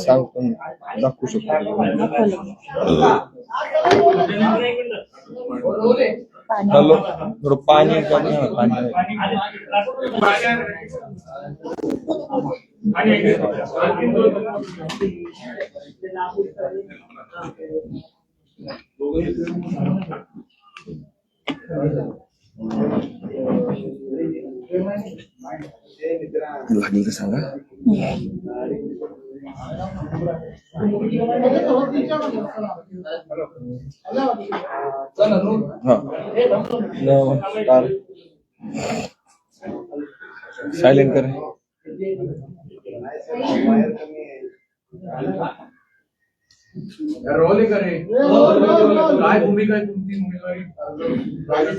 सांगतो दाखवू शकतो. हॅलो, थोडं पाणी लागेल का सांगा. सायलेंट कर. रोल करे काय भूमिका आहे तुमची उमेदवारी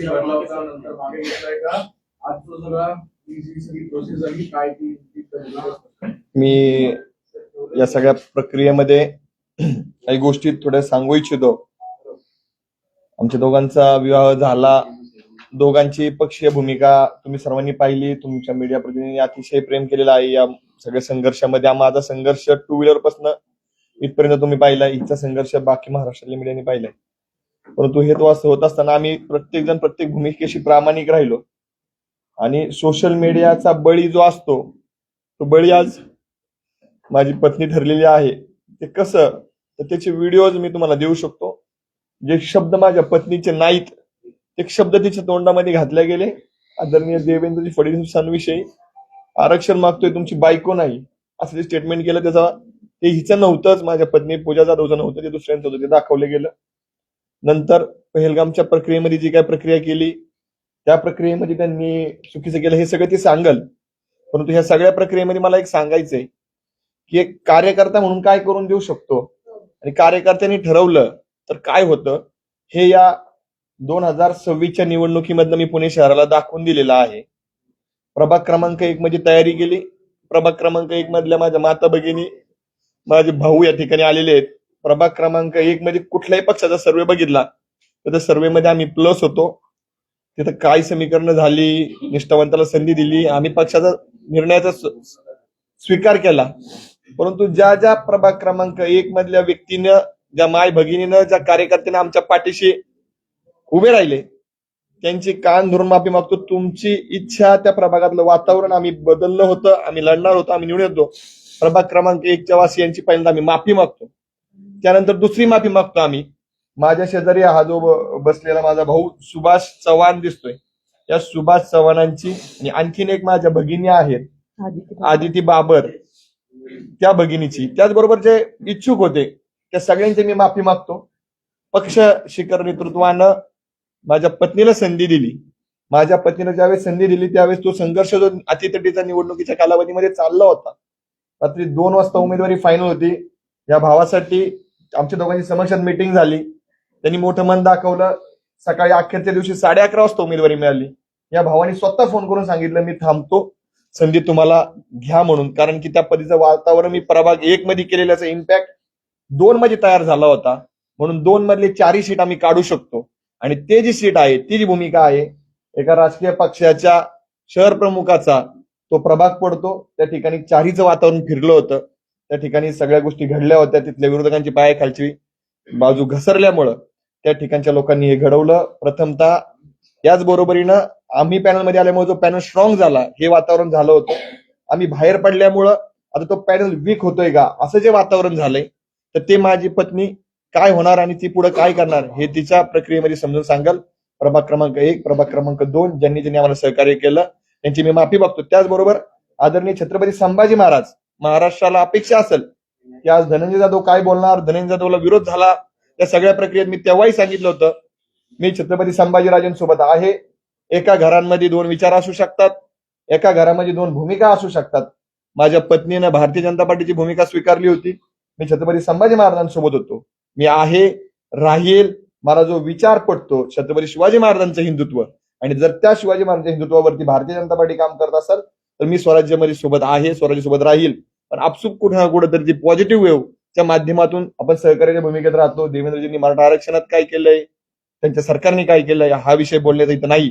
भरला होता नंतर मागे घेतलाय का आजचं सगळं सगळी प्रोसेस झाली काय ती. मी या सगळ्या प्रक्रियेमध्ये काही गोष्टी थोड्या सांगू इच्छितो. आमच्या दोघांचा विवाह झाला. दोघांची पक्षीय भूमिका तुम्ही सर्वांनी पाहिली. तुमच्या मीडिया प्रतिनिधींनी अतिशय प्रेम केलेलं आहे या सगळ्या संघर्षामध्ये. माझा संघर्ष 2 व्हीलर पासून इथपर्यंत तुम्ही पाहिला. हिचा संघर्ष बाकी महाराष्ट्रातल्या मीडियाने पाहिलाय. परंतु हे तो असं होत असताना आम्ही प्रत्येक जण प्रत्येक भूमिकेशी प्रामाणिक राहिलो. आणि सोशल मीडियाचा बळी जो असतो तो बळी आज माझी पत्नी ठरलेली आहे. ते कसं तर त्याचे व्हिडिओज मी तुम्हाला देऊ शकतो. जे शब्द माझ्या पत्नीचे नाहीत ते शब्द तिच्या तोंडामध्ये घातले गेले. आदरणीय देवेंद्रजी फडणवीसांविषयी आरक्षण मागतोय तुमची बायको नाही असं जे स्टेटमेंट केलं त्याचा ते हिचं नव्हतंच. माझ्या पत्नी पूजा जाधवचं नव्हतं, ते दुसऱ्यांचं होतं. ते दाखवलं गेलं. नंतर पहलगामच्या प्रक्रियेमध्ये जी काय प्रक्रिया केली त्या प्रक्रियेमध्ये त्यांनी चुकीचं केलं हे सगळं ते सांगल. परंतु ह्या सगळ्या प्रक्रियेमध्ये मला एक सांगायचंय की एक कार्यकर्ता म्हणून काय करून देऊ शकतो आणि कार्यकर्त्यांनी ठरवलं तर काय होतं हे या 2026च्या निवडणुकीमधनं मी पुणे शहराला दाखवून दिलेलं आहे. प्रभाग क्रमांक 1 मध्ये तयारी केली. प्रभाग क्रमांक 1 मधल्या माझ्या माता भगिनी माझे भाऊ या ठिकाणी आलेले आहेत. प्रभाग क्रमांक 1 मध्ये कुठल्याही पक्षाचा सर्वे बघितला तर त्या सर्वेमध्ये आम्ही प्लस होतो. तिथं काय समीकरणं झाली, निष्ठावंताला संधी दिली, आम्ही पक्षाचा निर्णयाचा स्वीकार केला. परंतु ज्या ज्या प्रभाग क्रमांक 1 मधल्या व्यक्तीनं, ज्या माय भगिनीनं, ज्या कार्यकर्त्यांना आमच्या पाठीशी उभे राहिले त्यांची कान धरून माफी मागतो. तुमची इच्छा त्या प्रभागातलं वातावरण आम्ही बदललं होतं, आम्ही लढणार होतो, आम्ही निवडून येतो. प्रभाग क्रमांक 1च्या वासियांची पहिल्यांदा आम्ही माफी मागतो. त्यानंतर दुसरी माफी मागतो आम्ही. माझ्या शेजारी हा जो बसलेला माझा भाऊ सुभाष चव्हाण दिसतोय, या सुभाष चव्हाणांची आणि आणखीन एक माझ्या भगिनी आहेत आदिती बाबर, त्या भगिनीची, त्याचबरोबर जे इच्छुक होते त्या सगळ्यांची मी माफी मागतो. पक्ष शिखर नेतृत्वानं माझ्या पत्नीला संधी दिली. माझ्या पत्नीनं ज्यावेळेस संधी दिली त्यावेळेस तो संघर्ष जो अतितटीचा निवडणुकीच्या कालावधीमध्ये चालला होता. रात्री 2 वाजता उमेदवारी फायनल होती. या भावासाठी आमच्या दोघांची समक्षात मीटिंग झाली. त्यांनी मोठं मन दाखवलं. सकाळी अखेरच्या दिवशी 11:30 वाजता उमेदवारी मिळाली. या भावाने स्वतः फोन करून सांगितलं मी थांबतो, संधी तुम्हाला घ्या म्हणून. कारण की त्या पद्धतीचं वातावरण मी प्रभाग 1 मध्ये केलेल्याचा इम्पॅक्ट 2 मध्ये तयार झाला होता. म्हणून 2 मधले 4 सीट आम्ही काढू शकतो. आणि ते जी सीट आहे, ती जी भूमिका आहे, एका राजकीय पक्षाच्या शहर प्रमुखाचा तो प्रभाग पडतो. त्या ठिकाणी 4हीचं वातावरण फिरलं होतं. त्या ठिकाणी सगळ्या गोष्टी घडल्या होत्या. तिथल्या विरोधकांची पायाखालची बाजू घसरल्यामुळं त्या ठिकाणच्या लोकांनी हे घडवलं. प्रथमतः याच बरोबरीनं आम्ही पॅनलमध्ये आल्यामुळे जो पॅनल स्ट्रॉंग झाला हे वातावरण झालं होतं. आम्ही बाहेर पडल्यामुळं आता तो पॅनल वीक होतोय का असं जे वातावरण झालंय, तर ते माझी पत्नी काय होणार आणि ती पुढे काय करणार हे तिच्या प्रक्रियेमध्ये समजून सांगाल. प्रभाग क्रमांक 1, प्रभाग क्रमांक 2 ज्यांनी ज्यांनी आम्हाला सहकार्य केलं त्यांची मी माफी मागतो. त्याचबरोबर आदरणीय छत्रपती संभाजी महाराज, महाराष्ट्राला अपेक्षा असेल की आज धनंजय जाधव काय बोलणार, धनंजय जाधवला विरोध झाला, त्या सगळ्या प्रक्रियेत मी तेव्हाही सांगितलं होतं मी छत्रपती संभाजीराजांसोबत आहे. एका घरांमध्ये 2 विचार असू शकतात, एका घरामध्ये 2 भूमिका असू शकतात. माझ्या पत्नीनं भारतीय जनता पार्टीची भूमिका स्वीकारली होती. मी छत्रपती संभाजी महाराजांसोबत होतो. मी आहे, राहील. मला जो विचार पटतो छत्रपती शिवाजी महाराजांचं हिंदुत्व, आणि जर त्या शिवाजी महाराजांच्या हिंदुत्वावरती भारतीय जनता पार्टी काम करत असेल तर मी स्वराज्यामध्ये सोबत आहे, स्वराज्यासोबत राहील. पण आपसूक कुठं ना कुठं तरी ती पॉझिटिव्ह वेव्ह च्या माध्यमातून आपण सहकार्याच्या भूमिकेत राहतो. देवेंद्रजींनी मराठा आरक्षणात काय केलंय, त्यांच्या सरकारने काय केलंय हा विषय बोलण्याचा इथं नाही,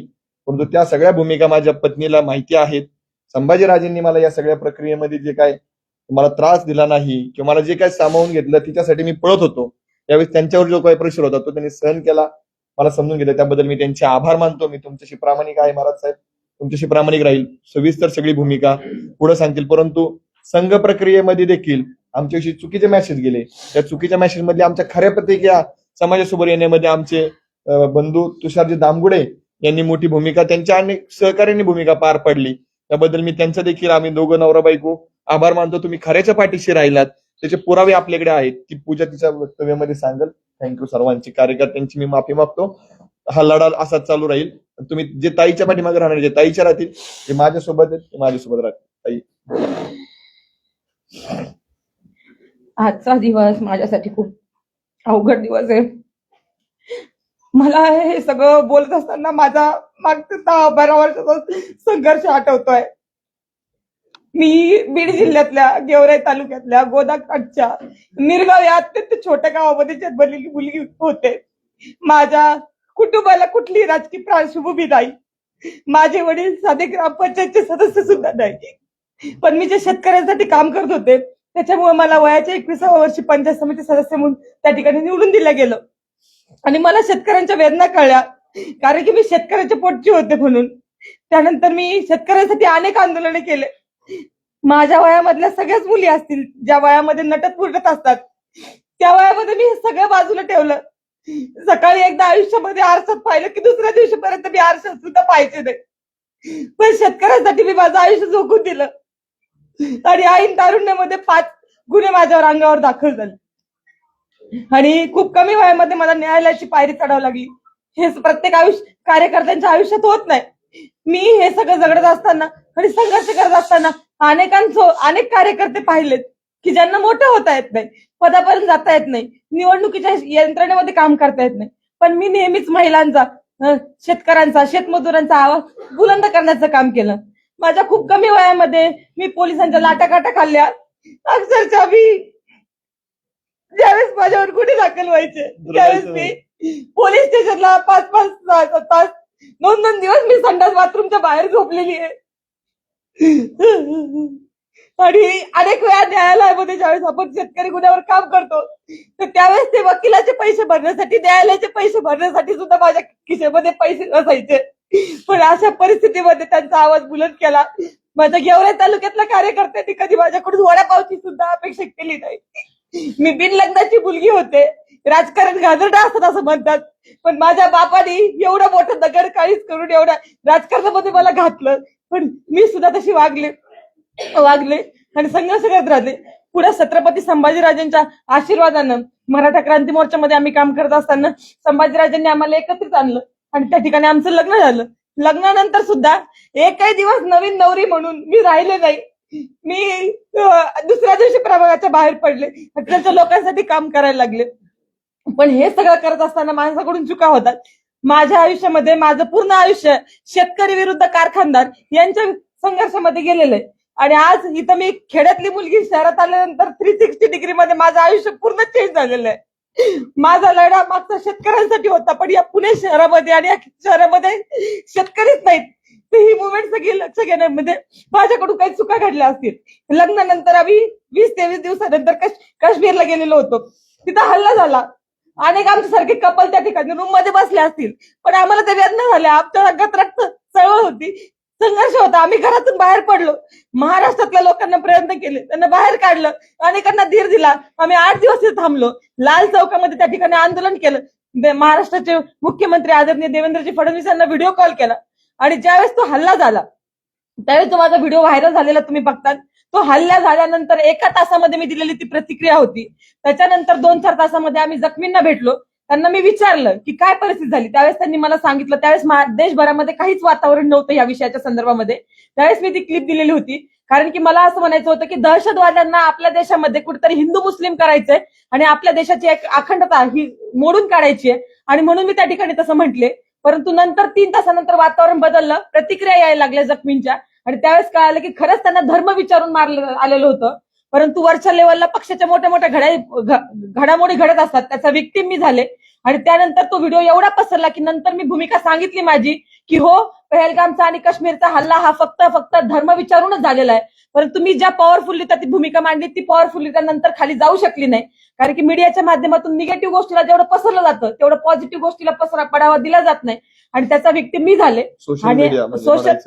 परंतु त्या सगळ्या भूमिका माझ्या पत्नीला माहिती आहेत. संभाजीराजेंनी मला या सगळ्या प्रक्रियेमध्ये जे काय मला त्रास दिला नाही किंवा मला जे काय सामावून घेतलं तिच्यासाठी मी पळत होतो, त्यावेळेस त्यांच्यावर जो काही प्रेशर होता तो त्यांनी सहन केला, मला समजून घेतलं, त्याबद्दल मी त्यांचे आभार मानतो. मी तुमच्याशी प्रामाणिक आहे महाराज साहेब, तुमच्याशी प्रामाणिक राहील. सविस्तर सगळी भूमिका पुढे सांगतील, परंतु संघ प्रक्रियेमध्ये देखील आमच्याविषयी चुकीचे मेसेज गेले. त्या चुकीच्या मेसेज मधले आमच्या खऱ्या प्रतिक्रिया समाजासमोर येण्यामध्ये आमचे बंधू तुषारजी दामगुडे यांनी मोठी भूमिका, त्यांच्या अनेक सहकार्यांनी भूमिका पार पडली. त्याबद्दल मी त्यांचं देखील, आम्ही दोघं नवरा बायको आभार मानतो. तुम्ही खऱ्याच्या पाठीशी राहिलात, त्याचे पुरावे आपल्याकडे आहेत. ती पूजा तिच्या वक्तव्यामध्ये सांगेल. थँक्यू सर्वांची, कार्यकर्त्यांची मी माफी मागतो. हा लढा असाच चालू राहील. तुम्ही जे ताईच्या पाठीमागे राहणार, जे ताईच्या राहतील ते माझ्यासोबत आहेत, ते माझ्यासोबत राहतील. ताई, आजचा दिवस माझ्यासाठी खूप अवघड दिवस आहे. मला हे सगळं बोलत असताना माझा मागच्या 10-12 वर्षाचा संघर्ष आठवतोय. मी बीड जिल्ह्यातल्या गेवराई तालुक्यातल्या गोदाकाठच्या निरगाव या अत्यंत छोट्या गावामध्ये जन्मलेली मुलगी होते. माझ्या कुटुंबाला कुठलीही राजकीय पार्श्वभूमी नाही. माझे वडील साधे ग्रामपंचायतचे सदस्य सुद्धा नाही, पण मी जे शेतकऱ्यांसाठी काम करत होते त्याच्यामुळे मला वयाच्या 21व्या वर्षी पंचायत समिती सदस्य म्हणून त्या ठिकाणी निवडून दिलं गेलं. आणि मला शेतकऱ्यांच्या वेदना कळल्या, कारण की मी शेतकऱ्याच्या पोटची होते म्हणून. त्यानंतर मी शेतकऱ्यांसाठी अनेक आंदोलने केले. माझ्या वयामधल्या सगळ्याच मुली असतील ज्या वयामध्ये नटत फुटत असतात, त्या वयामध्ये मी हे सगळं बाजूला ठेवलं. सकाळी एकदा आयुष्यामध्ये आरशात पाहिलं की दुसऱ्या दिवशीपर्यंत मी आरशात सुद्धा पाहायचे नाही. पण शेतकऱ्यांसाठी मी माझं आयुष्य झोकून दिलं. आणि ऐन तारुण्यामध्ये 5 गुन्हे माझ्यावर अंगावर दाखल झाले आणि खूप कमी वयामध्ये मला न्यायालयाची पायरी चढावी लागली. हे प्रत्येक कार्यकर्त्यांच्या आयुष्यात होत नाही. मी हे सगळं जगडत असताना आणि संघर्ष करत असताना अनेक कार्यकर्ते पाहिलेत की ज्यांना मोठं होता येत नाही, पदापर्यंत जाता येत नाही, निवडणुकीच्या यंत्रणेमध्ये काम करता येत नाही, पण मी नेहमीच महिलांचा, शेतकऱ्यांचा, शेतमजुरांचा आवाज बुलंद करण्याचं काम केलं. माझ्या खूप कमी वयामध्ये मी पोलिसांच्या लाटाकाटा खाल्ल्या. अक्षरशः मी ज्यावेळेस माझ्यावर गुन्हे दाखल व्हायचे त्यावेळेस मी पोलीस स्टेशनला 5-5 तास 2-2 दिवस मी संडास बाथरूमच्या बाहेर झोपलेली आहे. आणि अनेक वेळा न्यायालयामध्ये ज्यावेळेस आपण शेतकरी गुन्ह्यावर काम करतो तर त्यावेळेस ते वकिलाचे पैसे भरण्यासाठी, न्यायालयाचे पैसे भरण्यासाठी सुद्धा माझ्या खिशेमध्ये पैसे नसायचे. पण अशा परिस्थितीमध्ये त्यांचा आवाज बुलंद केला. माझ्या गेवराई तालुक्यातल्या कार्यकर्त्यांनी कधी माझ्याकडून वडापावची सुद्धा अपेक्षा केली नाही. मी बिनलग्नाची मुलगी होते. राजकारण घाणेरडं असतं असं म्हणतात, पण माझ्या बापाने एवढं मोठं दगड काळीच करून एवढ्या राजकारणामध्ये मला घातलं. पण मी सुद्धा तशी वागले आणि संघर्ष करत राहिले. पुढे छत्रपती संभाजीराजांच्या आशीर्वादानं मराठा क्रांती मोर्चामध्ये आम्ही काम करत असताना संभाजीराजांनी आम्हाला एकत्रित आणलं आणि त्या ठिकाणी आमचं लग्न झालं. लग्नानंतर सुद्धा एकही दिवस नवीन नवरी म्हणून मी राहिले नाही. मी दुसऱ्या दिवशी प्रभागाच्या बाहेर पडले, त्यांच्या लोकांसाठी काम करायला लागले. पण हे सगळं करत असताना माणसाकडून चुका होतात. माझ्या आयुष्यामध्ये माझं पूर्ण आयुष्य शेतकरी विरुद्ध कारखानदार यांच्या संघर्षामध्ये गेलेलं आहे. आणि आज इथं मी खेड्यातली मुलगी शहरात आल्यानंतर 360 डिग्री मध्ये माझं आयुष्य पूर्ण चेंज झालेलं आहे. माझा लढा मागचा शेतकऱ्यांसाठी होता, पण या पुणे शहरामध्ये आणि या शहरामध्ये शेतकरीच नाहीत. तर ही मुवमेंट सगळी लक्ष घेण्यामध्ये माझ्याकडून काही चुका घडल्या असतील. लग्नानंतर आम्ही 20-23 दिवसानंतर काश्मीरला गेलेलो होतो. तिथं हल्ला झाला. अनेक आमच्यासारखे कपल त्या ठिकाणी रूम मध्ये बसले असतील, पण आम्हाला ते वेदना झाल्या. आमच्या रंगात रक्त चळवळ होती, संघर्ष होता. आम्ही घरातून बाहेर पडलो. महाराष्ट्रातल्या लोकांना प्रयत्न केले, त्यांना बाहेर काढलं, अनेकांना धीर दिला. आम्ही 8 दिवस तिथे थांबलो. लाल चौकामध्ये त्या ठिकाणी आंदोलन केलं. महाराष्ट्राचे मुख्यमंत्री आदरणीय देवेंद्रजी फडणवीस यांना व्हिडिओ कॉल केला. आणि ज्यावेळेस तो हल्ला झाला त्यावेळेस तो माझा व्हिडिओ व्हायरल झालेला तुम्ही बघतात. तो हल्ला झाल्यानंतर 1 तासामध्ये मी दिलेली ती प्रतिक्रिया होती. त्याच्यानंतर 2-4 तासामध्ये आम्ही जखमींना भेटलो. त्यांना मी विचारलं की काय परिस्थिती झाली. त्यावेळेस त्यांनी मला सांगितलं. त्यावेळेस देशभरामध्ये काहीच वातावरण नव्हतं या विषयाच्या संदर्भामध्ये. त्यावेळेस मी ती क्लिप दिलेली होती, कारण की मला असं म्हणायचं होतं की दहशतवाद्यांना आपल्या देशामध्ये कुठेतरी हिंदू मुस्लिम करायचंय आणि आपल्या देशाची एक अखंडता ही मोडून काढायची आहे. आणि म्हणून मी त्या ठिकाणी तसं म्हटले. परंतु नंतर 3 तासानंतर वातावरण बदललं, प्रतिक्रिया यायला लागल्या जखमींच्या. आणि त्यावेळेस कळालं की खरंच त्यांना धर्म विचारून मारलं आलेलं होतं. परंतु वरच्या लेवलला पक्षाच्या मोठ्या मोठ्या घडामोडी घडत असतात, त्याचा विक्टीम मी झाले. आणि त्यानंतर तो व्हिडिओ एवढा पसरला की नंतर मी भूमिका सांगितली माझी की हो, पहलगामचा आणि काश्मीरचा हल्ला हा फक्त धर्म विचारूनच झालेला आहे. परंतु मी ज्या पॉवरफुली ती भूमिका मांडली ती पॉवरफुली नंतर खाली जाऊ शकली नाही, कारण की मीडियाच्या माध्यमातून निगेटिव्ह गोष्टीला जेवढं पसरलं जातं तेवढं पॉझिटिव्ह गोष्टीला पडावा दिला जात नाही. आणि त्याचा विक्टीम मी झाले. आणि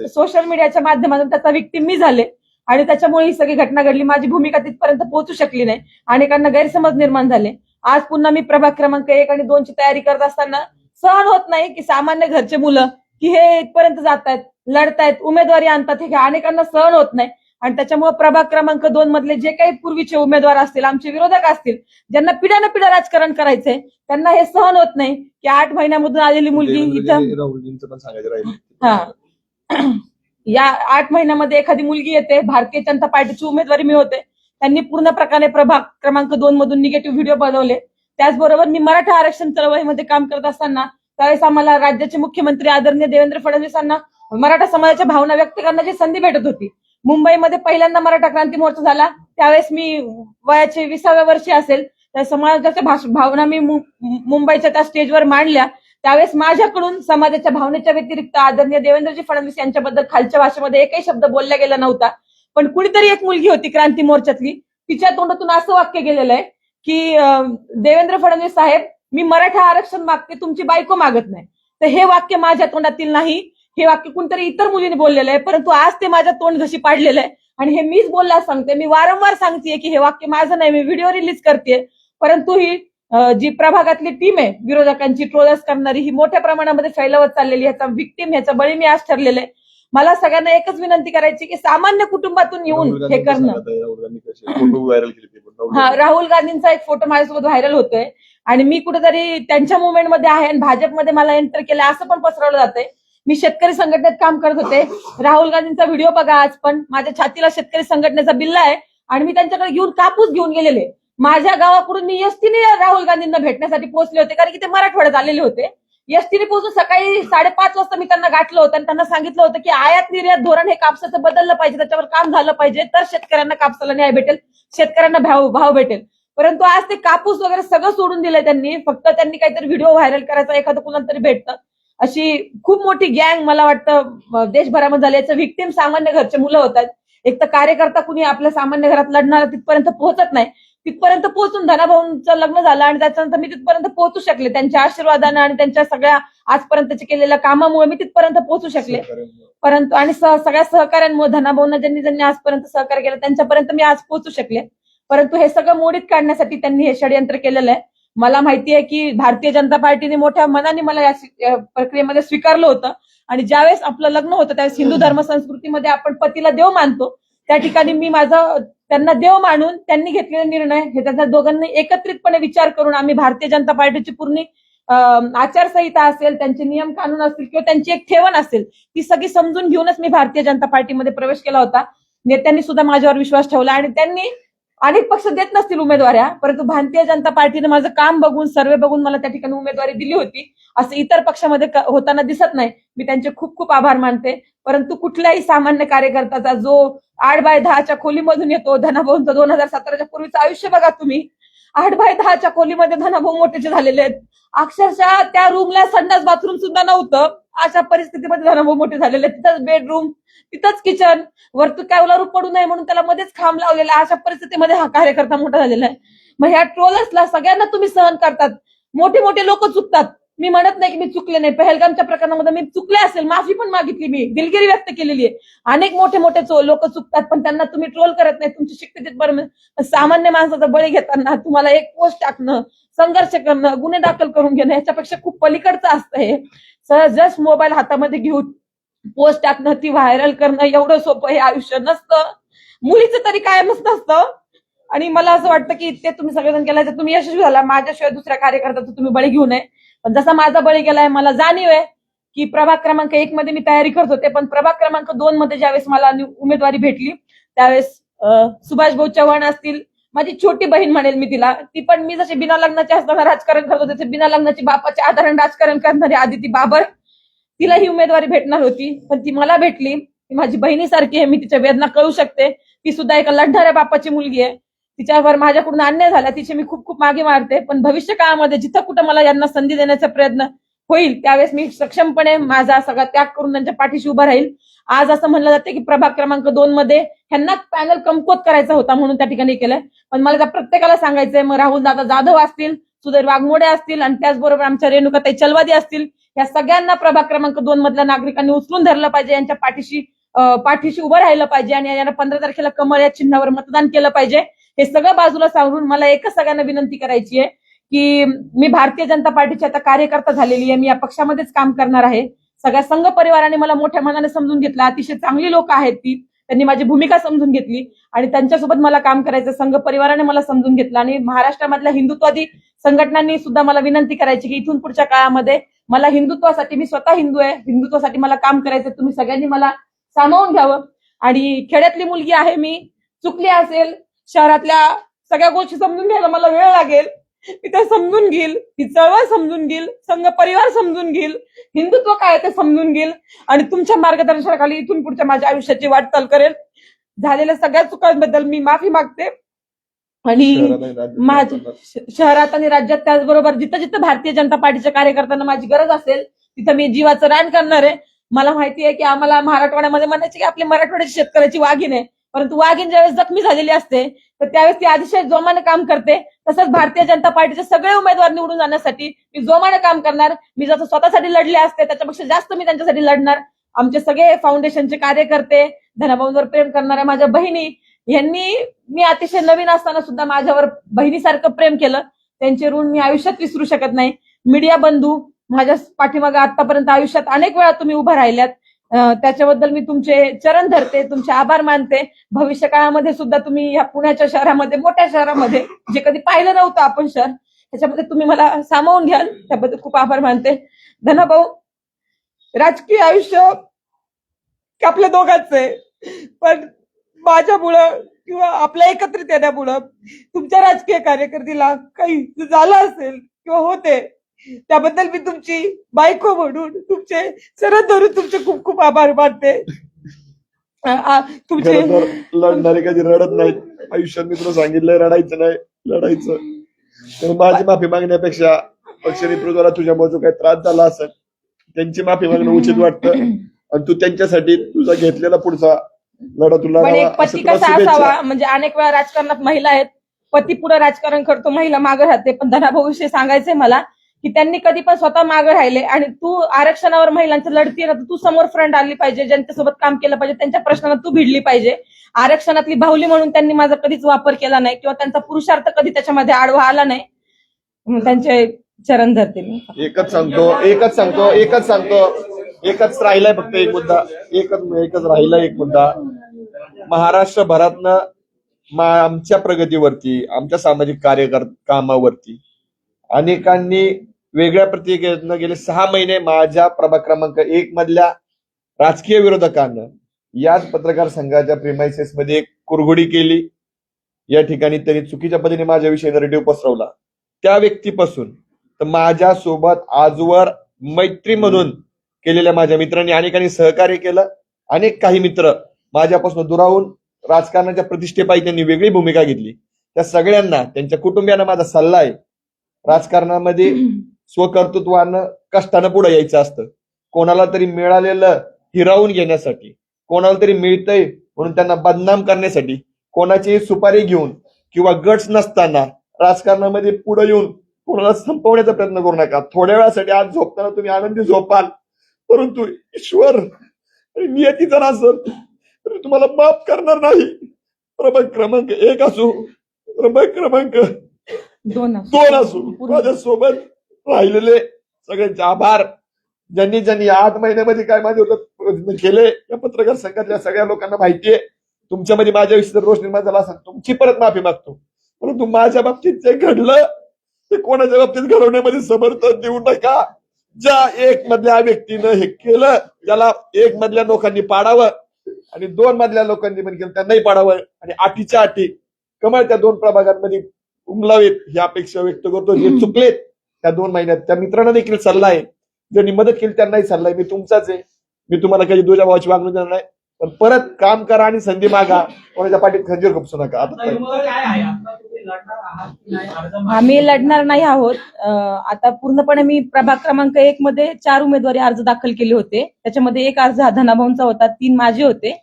सोशल मीडियाच्या माध्यमातून त्याचा विक्टीम मी झाले. आणि त्याच्यामुळे ही सगळी घटना घडली. माझी भूमिका तिथपर्यंत पोहोचू शकली नाही. अनेकांना गैरसमज निर्माण झाले. आज पुन्हा मी प्रभाग क्रमांक 1 आणि 2 ची तयारी करत असताना सहन होत नाही की सामान्य घरचे मुलं की हे इथपर्यंत जात आहेत, लढतायत, उमेदवारी आणतात, हे अनेकांना सहन होत नाही. आणि त्याच्यामुळे प्रभाग क्रमांक 2 मधले जे काही पूर्वीचे उमेदवार असतील, आमचे विरोधक असतील, ज्यांना पिढ्यानं पिढ्या राजकारण करायचंय, त्यांना हे सहन होत नाही की 8 महिन्यामधून आलेली मुलगी इथं राहुलजींचं पण सांगायचं राहील. या 8 महिन्यामध्ये एखादी मुलगी येते, भारतीय जनता पार्टीची उमेदवारी मिळवते. त्यांनी पूर्ण प्रकारे प्रभाग क्रमांक 2 मधून निगेटिव्ह व्हिडिओ बनवले. त्याचबरोबर मी मराठा आरक्षण चळवळीमध्ये काम करत असताना त्यावेळेस आम्हाला राज्याचे मुख्यमंत्री आदरणीय देवेंद्र फडणवीसांना मराठा समाजाच्या भावना व्यक्त करण्याची संधी भेटत होती. मुंबईमध्ये पहिल्यांदा मराठा क्रांती मोर्चा झाला, त्यावेळेस मी वयाचे 20व्या वर्षी असेल. त्या समाजाच्या भावना मी मुंबईच्या त्या स्टेजवर मांडल्या. त्यावेळेस माझ्याकडून समाजाच्या भावनेच्या व्यतिरिक्त आदरणीय देवेंद्रजी फडणवीस यांच्याबद्दल खालच्या भाषेमध्ये एकही शब्द बोलला गेला नव्हता. पण कुणीतरी एक मुलगी होती क्रांती मोर्चातली, तिच्या तोंडातून असं वाक्य गेलेलं आहे की देवेंद्र फडणवीस साहेब, मी मराठा आरक्षण मागते, तुमची बायको मागत नाही. तर हे वाक्य माझ्या तोंडातील नाही, हे वाक्य कुणीतरी इतर मुलीने बोललेलं आहे. परंतु आज ते माझ्या तोंड घशी पाडलेलं आहे. आणि हे मीच बोलला सांगते, मी वारंवार सांगतेय की हे वाक्य माझं नाही, मी व्हिडिओ रिलीज करते. परंतु ही जी प्रभागातली टीम आहे विरोधकांची ट्रोलर्स करणारी, ही मोठ्या प्रमाणामध्ये फैलावत चाललेली, ह्याचा विक्टीम, ह्याचा बळी मी आज ठरलेलं आहे. मला सगळ्यांना एकच विनंती करायची की सामान्य कुटुंबातून येऊन हे करणं. राहुल गांधींचा एक फोटो माझ्यासोबत व्हायरल होतोय आणि मी कुठेतरी त्यांच्या मुवमेंटमध्ये आहे आणि भाजपमध्ये मला एंटर केलं असं पण पसरवलं जातंय. मी शेतकरी संघटनेत काम करत होते. राहुल गांधींचा व्हिडिओ बघा, आज पण माझ्या छातीला शेतकरी संघटनेचा बिल्ला आहे आणि मी त्यांच्याकडे घेऊन कापूस घेऊन गेलेले. माझ्या गावाकडून मी एसटीने राहुल गांधींना भेटण्यासाठी पोहोचले होते, कारण की ते मराठवाड्यात आलेले होते. एसटीने पोहोचून सकाळी 5:30 वाजता मी त्यांना गाठलं होतं आणि त्यांना सांगितलं होतं की आयात निर्यात धोरण हे कापसाचं बदललं पाहिजे, त्याच्यावर काम झालं पाहिजे, तर शेतकऱ्यांना कापसाला न्याय भेटेल, शेतकऱ्यांना भाव भेटेल. परंतु आज ते कापूस वगैरे सगळं सोडून दिलंय त्यांनी. फक्त त्यांनी काहीतरी व्हिडिओ व्हायरल करायचा, एखादं कुणाला तरी भेटतं, अशी खूप मोठी गँग मला वाटतं देशभरामध्ये झाली. याचं व्हिक्टीम सामान्य घरचे मुलं होतात. एक तर कार्यकर्ता कुणी आपल्या सामान्य घरात लढणारा तिथपर्यंत पोहोचत नाही. तिथपर्यंत पोहोचून धनाभाऊंचं लग्न झालं आणि त्याच्यानंतर मी तिथपर्यंत पोहोचू शकले. त्यांच्या आशीर्वादानं आणि त्यांच्या सगळ्या आजपर्यंतच्या केलेल्या कामामुळे मी तिथपर्यंत पोहोचू शकले. परंतु आणि सगळ्या सहकार्यांमुळे, धनाभाऊंना ज्यांनी आजपर्यंत सहकार्य केलं त्यांच्यापर्यंत मी आज पोहोचू शकले. परंतु हे सगळं मोडीत काढण्यासाठी त्यांनी हे षडयंत्र केलेलं आहे. मला माहिती आहे की भारतीय जनता पार्टीने मोठ्या मनाने मला या प्रक्रियेमध्ये स्वीकारलं होतं. आणि ज्यावेळेस आपलं लग्न होतं त्यावेळेस हिंदू धर्म संस्कृतीमध्ये आपण पतीला देव मानतो. त्या ठिकाणी मी त्यांना देव मानून त्यांनी घेतलेला निर्णय हे त्यांच्या दोघांनी एकत्रितपणे विचार करून आम्ही भारतीय जनता पार्टीची पूर्ण आचारसंहिता असेल, त्यांचे नियम कानून असतील किंवा त्यांची एक ठेवण असेल, ती सगळी समजून घेऊनच मी भारतीय जनता पार्टीमध्ये प्रवेश केला होता. नेत्यांनी सुद्धा माझ्यावर विश्वास ठेवला आणि त्यांनी अनेक पक्ष देत नसतील उमेदवाऱ्या, परंतु भारतीय जनता पार्टीने माझं काम बघून, सर्वे बघून मला त्या ठिकाणी उमेदवारी दिली होती. असं इतर पक्षामध्ये होताना दिसत नाही. मी त्यांचे खूप खूप आभार मानते. परंतु कुठल्याही सामान्य कार्यकर्त्याचा जो 8x10च्या खोलीमधून येतो, धनाभाऊंचं 2017च्या पूर्वीचं आयुष्य बघा तुम्ही. 8x10च्या खोलीमध्ये धनाभाऊ मोठे झालेले आहेत. अक्षरशः त्या रूमला संडास बाथरूम सुद्धा नव्हतं. अशा परिस्थितीमध्ये धनाभाऊ मोठे झालेले, तिथंच बेडरूम, तिथंच किचन, वरतू काय रूप पडू नये म्हणून त्याला मध्येच खांब लावलेला. अशा परिस्थितीमध्ये हा कार्यकर्ता मोठा झालेला आहे. मग ह्या ट्रोलर्सला सगळ्यांना तुम्ही सहन करतात. मोठे मोठे लोक चुकतात. मी म्हणत नाही की मी चुकले नाही. पहलगामच्या प्रकरणामध्ये मी चुकले असेल, माफी पण मागितली, मी दिलगिरी व्यक्त केलेली आहे. अनेक मोठे मोठे लोक चुकतात, पण त्यांना तुम्ही ट्रोल करत नाही. तुमची शिक्षित बरोबर सामान्य माणसाचा बळी घेताना तुम्हाला एक पोस्ट टाकणं, संघर्ष करणं, गुन्हे दाखल करून घेणं, याच्यापेक्षा खूप पलीकडचं असतं हे. जस्ट मोबाईल हातामध्ये घेऊन पोस्ट टाकणं, ती व्हायरल करणं एवढं सोपं हे आयुष्य नसतं. मुलीचं तरी कायमच नसतं. आणि मला असं वाटतं की ते तुम्ही सगळेजण केलं तर तुम्ही यशस्वी झाला. माझ्याशिवाय दुसऱ्या कार्यकर्त्याचं तुम्ही बळी घेऊ नये. पण जसा माझा बळी गेलाय, मला जाणीव आहे की प्रभाग क्रमांक 1 मध्ये मी तयारी करत होते, पण प्रभाग क्रमांक 2 मध्ये ज्यावेळेस मला उमेदवारी भेटली त्यावेळेस सुभाष भाऊ चव्हाण असतील, माझी छोटी बहीण म्हणेल मी तिला, ती पण मी जशी बिना लग्नाची असताना राजकारण करत होते, बिना लग्नाची बापाच्या आधाराने राजकारण करणारी आदिती बाबर, तिला ही उमेदवारी भेटणार होती, पण ती मला भेटली. ती माझी बहिणीसारखी आहे, मी तिच्या वेदना कळू शकते. ती सुद्धा एका लढणाऱ्या बापाची मुलगी आहे. तिच्यावर माझ्याकडून अन्याय झाला, तिचे मी खूप खूप मागे मारते. पण भविष्य काळामध्ये जिथं कुठं मला यांना संधी देण्याचा प्रयत्न होईल त्यावेळेस मी सक्षमपणे माझा सगळा त्याग करून त्यांच्या पाठीशी उभा राहील. आज असं म्हणलं जाते की प्रभाग क्रमांक 2 मध्ये ह्यांना पॅनल कमकुवत करायचा होता म्हणून त्या ठिकाणी केलंय. पण मला त्या प्रत्येकाला सांगायचंय, मग राहुल दादा जाधव असतील, सुधीर वाघमोडे असतील आणि त्याचबरोबर आमच्या रेणुकाताई चलवादी असतील, या सगळ्यांना प्रभाग क्रमांक 2 मधल्या नागरिकांनी उचलून धरलं पाहिजे, यांच्या पाठीशी उभं राहिलं पाहिजे आणि यांना 15 तारखेला कमळ या चिन्हावर मतदान केलं पाहिजे. हे सगळं बाजूला सांगून मला एकच सगळ्यांना विनंती करायची आहे की मी भारतीय जनता पार्टीची आता कार्यकर्ता झालेली आहे. मी या पक्षामध्येच काम करणार आहे. सगळ्या संघ परिवाराने मला मोठ्या मनाने समजून घेतलं. अतिशय चांगली लोक आहेत ती, त्यांनी माझी भूमिका समजून घेतली आणि त्यांच्यासोबत मला काम करायचं. संघ परिवाराने मला समजून घेतलं आणि महाराष्ट्रामधल्या हिंदुत्ववादी संघटनांनी सुद्धा मला विनंती करायची की इथून पुढच्या काळामध्ये मला हिंदुत्वासाठी, मी स्वतः हिंदू आहे, हिंदुत्वासाठी मला काम करायचं. तुम्ही सगळ्यांनी मला सामावून घ्यावं. आणि खेड्यातली मुलगी आहे मी, चुकली असेल, शहरातल्या सगळ्या गोष्टी समजून घ्यायला मला वेळ लागेल, मी ते समजून घेईल, ही चळवळ समजून घेईल, संघ परिवार समजून घेईल, हिंदुत्व काय ते समजून घेईल आणि तुमच्या मार्गदर्शनाखाली इथून पुढच्या माझ्या आयुष्याची वाटचाल करेल. झालेल्या सगळ्या चुकांबद्दल मी माफी मागते आणि शहरात आणि राज्यात त्याचबरोबर जिथं जिथं भारतीय जनता पार्टीच्या कार्यकर्त्यांना माझी गरज असेल तिथं मी जीवाचं रान करणार आहे. मला माहिती आहे की आम्हाला मराठवाड्यामध्ये म्हणायचे की आपली मराठवाड्याची शेतकऱ्याची वाघीण आहे, परंतु वाघीण ज्यावेळेस जखमी झालेली असते तर त्यावेळेस ती अतिशय जोमाने काम करते. तसंच भारतीय जनता पार्टीचे सगळे उमेदवार निवडून जाण्यासाठी मी जोमाने काम करणार. मी जसं स्वतःसाठी लढले असते त्याच्यापेक्षा जास्त मी त्यांच्यासाठी लढणार. आमचे सगळे फाउंडेशनचे कार्यकर्ते, धनाभाऊंवर प्रेम करणाऱ्या माझ्या बहिणी, यांनी मी अतिशय नवीन असताना सुद्धा माझ्यावर बहिणीसारखं प्रेम केलं. त्यांचे ऋण मी आयुष्यात विसरू शकत नाही. मीडिया बंधू, माझ्या पाठीमागे आतापर्यंत आयुष्यात अनेक वेळा तुम्ही उभा राहिल्यात, त्याच्याबद्दल मी तुमचे चरण धरते, तुमचे आभार मानते. भविष्य काळामध्ये सुद्धा तुम्ही या पुण्याच्या शहरामध्ये, मोठ्या शहरामध्ये जे कधी पाहिलं नव्हतं आपण शहर, त्याच्यामध्ये तुम्ही मला सामावून घ्याल, त्याबद्दल खूप आभार मानते. धनाभाऊ, राजकीय आयुष्य आपल्या दोघांचं आहे, पण माझ्यामुळं किंवा आपल्या एकत्रित येण्यामुळं तुमच्या राजकीय कारकिर्दीला काही झालं असेल किंवा होते, त्याबद्दल मी तुमची बायको म्हणून तुमचे शरण धरून तुमचे खूप खूप आभार मानते. तुमचे लढणारे कधी रडत नाहीत. आयुष्यात मी तुला सांगितलंय रडायचं नाही, लढायचं. तर माझी माफी मागण्यापेक्षा पक्ष नेतृत्वाला तुझ्यामुळे जो काही त्रास झाला असेल त्यांची माफी मागणं उचित वाटतं आणि तू त्यांच्यासाठी तुझा घेतलेला पुढचा लढा तुला. पण एक पती कसा असावा, म्हणजे अनेक वेळा राजकारणात महिला आहेत, पती पुढे राजकारण करतो, महिला मागे राहते. पण धनाभाऊ विषयी सांगायचंय मला की त्यांनी कधी पण स्वतः मागे राहिले आणि तू आरक्षणावर महिलांचं लढतीये ना, तर तू समोर फ्रंट आली पाहिजे, ज्यांच्यासोबत काम केलं पाहिजे, त्यांच्या प्रश्नाला तू भिडली पाहिजे. आरक्षणातली बाहुली म्हणून त्यांनी माझा कधीच वापर केला नाही किंवा त्यांचा पुरुषार्थ कधी त्याच्यामध्ये आडवा आला नाही. त्यांचे चरण धरते मी. एकच राहिलाय फक्त एक मुद्दा, एकच राहिला एक मुद्दा. महाराष्ट्रभरातनं आमच्या प्रगतीवरती, आमच्या सामाजिक कामावरती अनेकांनी वेगळ्या प्रतिक्रियेनं गेले 6 महिने माझ्या प्रभाग क्रमांक 1 मधल्या राजकीय विरोधकांना याच पत्रकार संघाच्या प्रिमायसेस मध्ये एक कुरघोडी केली. या ठिकाणी त्यांनी चुकीच्या पद्धतीने माझ्याविषयी नरेटिव्ह पसरवला. त्या व्यक्तीपासून तर माझ्यासोबत आजवर मैत्री म्हणून केलेल्या माझ्या मित्रांनी अनेकांनी सहकार्य केलं. अनेक काही मित्र माझ्यापासून दुरावून राजकारणाच्या प्रतिष्ठेपायी त्यांनी वेगळी भूमिका घेतली. त्या सगळ्यांना, त्यांच्या कुटुंबियांना माझा सल्ला आहे, राजकारणामध्ये स्वकर्तृत्वानं कष्टानं पुढे यायचं असतं. कोणाला तरी मिळालेलं हिरावून घेण्यासाठी, कोणाला तरी मिळतंय म्हणून त्यांना बदनाम करण्यासाठी, कोणाची सुपारी घेऊन किंवा गट्स नसताना राजकारणामध्ये पुढे येऊन कोणाला संपवण्याचा प्रयत्न करू नका. थोड्या वेळासाठी आज झोपताना तुम्ही आनंदी झोपाल, परंतु ईश्वर नियतीचा नसेल तरी तुम्हाला माफ करणार नाही. प्रभाग क्रमांक 1 असो, प्रभाग क्रमांक 2 असो, माझ्यासोबत राहिलेले सगळ्यांचे आभार. ज्यांनी 8 महिन्यामध्ये काय माझे केले या पत्रकार संघातल्या सगळ्या लोकांना माहितीये. तुमच्यामध्ये माझ्याविषयी रोष निर्माण झाला असेल, तुमची परत माफी मागतो. परंतु माझ्या बाबतीत जे घडलं ते कोणाच्या बाबतीत घडवण्यामध्ये समर्थन देऊ नका. ज्या 1 मधल्या व्यक्तीनं हे केलं त्याला 1 मधल्या लोकांनी पाडावं आणि 2 मधल्या लोकांनी पण केलं त्यांनाही पाडावं आणि 8च्या 8 कमळ त्या 2 प्रभागांमध्ये उमलावेत ही अपेक्षा व्यक्त करतो. जे चुकलेत त्या 2 महिन्यात त्या मित्रांना देखील सल्ला आहे, ज्यांनी मदत केली त्यांनाही सल्ला आहे. मी तुमचाच आहे, मी तुम्हाला काही दुजा भावाची वागणूक देणार नाही. पण परत काम करा आणि संधी मागा, कोणाच्या पाठीत खंजीर खुपसू नका. आता आम्ही लढणार नाही आहोत. आता पूर्णपणे मी प्रभाग क्रमांक 1 मध्ये 4 उमेदवारी अर्ज दाखल केले होते. त्याच्यामध्ये 1 अर्ज हा धनाभाऊंचा होता, 3 माझे होते.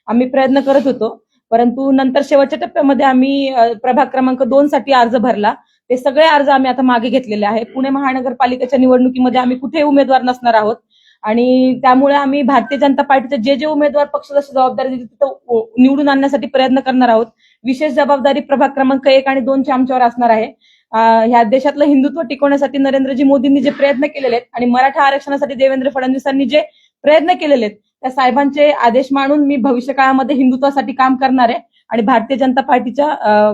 आम्ही प्रयत्न करत होतो, परंतु नंतर शेवटच्या टप्प्यामध्ये आम्ही प्रभाग क्रमांक 2 साठी अर्ज भरला. ते सगळे अर्ज आम्ही आता मागे घेतलेले आहे. पुणे महानगरपालिकेच्या निवडणुकीमध्ये आम्ही कुठेही उमेदवार नसणार आहोत आणि त्यामुळे आम्ही भारतीय जनता पार्टीचे जे उमेदवार पक्ष जशी जबाबदारी दिली तिथं निवडून आणण्यासाठी प्रयत्न करणार आहोत. विशेष जबाबदारी प्रभाग क्रमांक 1 आणि 2 ची आमच्यावर असणार आहे. ह्या देशातलं हिंदुत्व टिकवण्यासाठी नरेंद्रजी मोदींनी जे प्रयत्न केलेले आहेत आणि मराठा आरक्षणासाठी देवेंद्र फडणवीसांनी जे प्रयत्न केलेले आहेत त्या साहेबांचे आदेश मानून मी भविष्य काळामध्ये हिंदुत्वासाठी काम करणार आहे आणि भारतीय जनता पार्टीच्या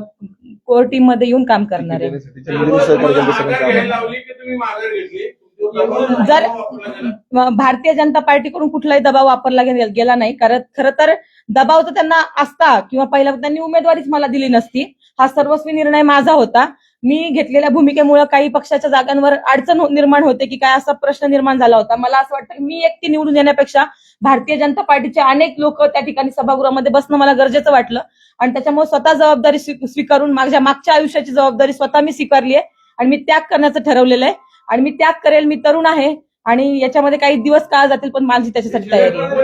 कोर टीम मध्ये येऊन काम करणार आहे. जर भारतीय जनता पार्टीकडून कुठलाही दबाव वापरला गेला नाही, कारण खरं तर दबाव तर त्यांना असता किंवा पहिला त्यांनी उमेदवारीच मला दिली नसती. हा सर्वस्वी निर्णय माझा होता. मी घेतलेल्या भूमिकेमुळे काही पक्षाच्या जागांवर अडचण निर्माण होते की काय असा प्रश्न निर्माण झाला होता. मला असं वाटतं की मी एकटी निवडून येण्यापेक्षा भारतीय जनता पार्टीचे अनेक लोक त्या ठिकाणी सभागृहामध्ये बसणं मला गरजेचं वाटलं आणि त्याच्यामुळे स्वतः जबाबदारी स्वीकारून माझ्या मागच्या आयुष्याची जबाबदारी स्वतः मी स्वीकारली आहे आणि मी त्याग करण्याचं ठरवलेलं आहे आणि मी त्याग करेल. मी तरुण आहे आणि याच्यामध्ये काही दिवस काळ जातील पण माझी त्याच्यासाठी तयारी आहे.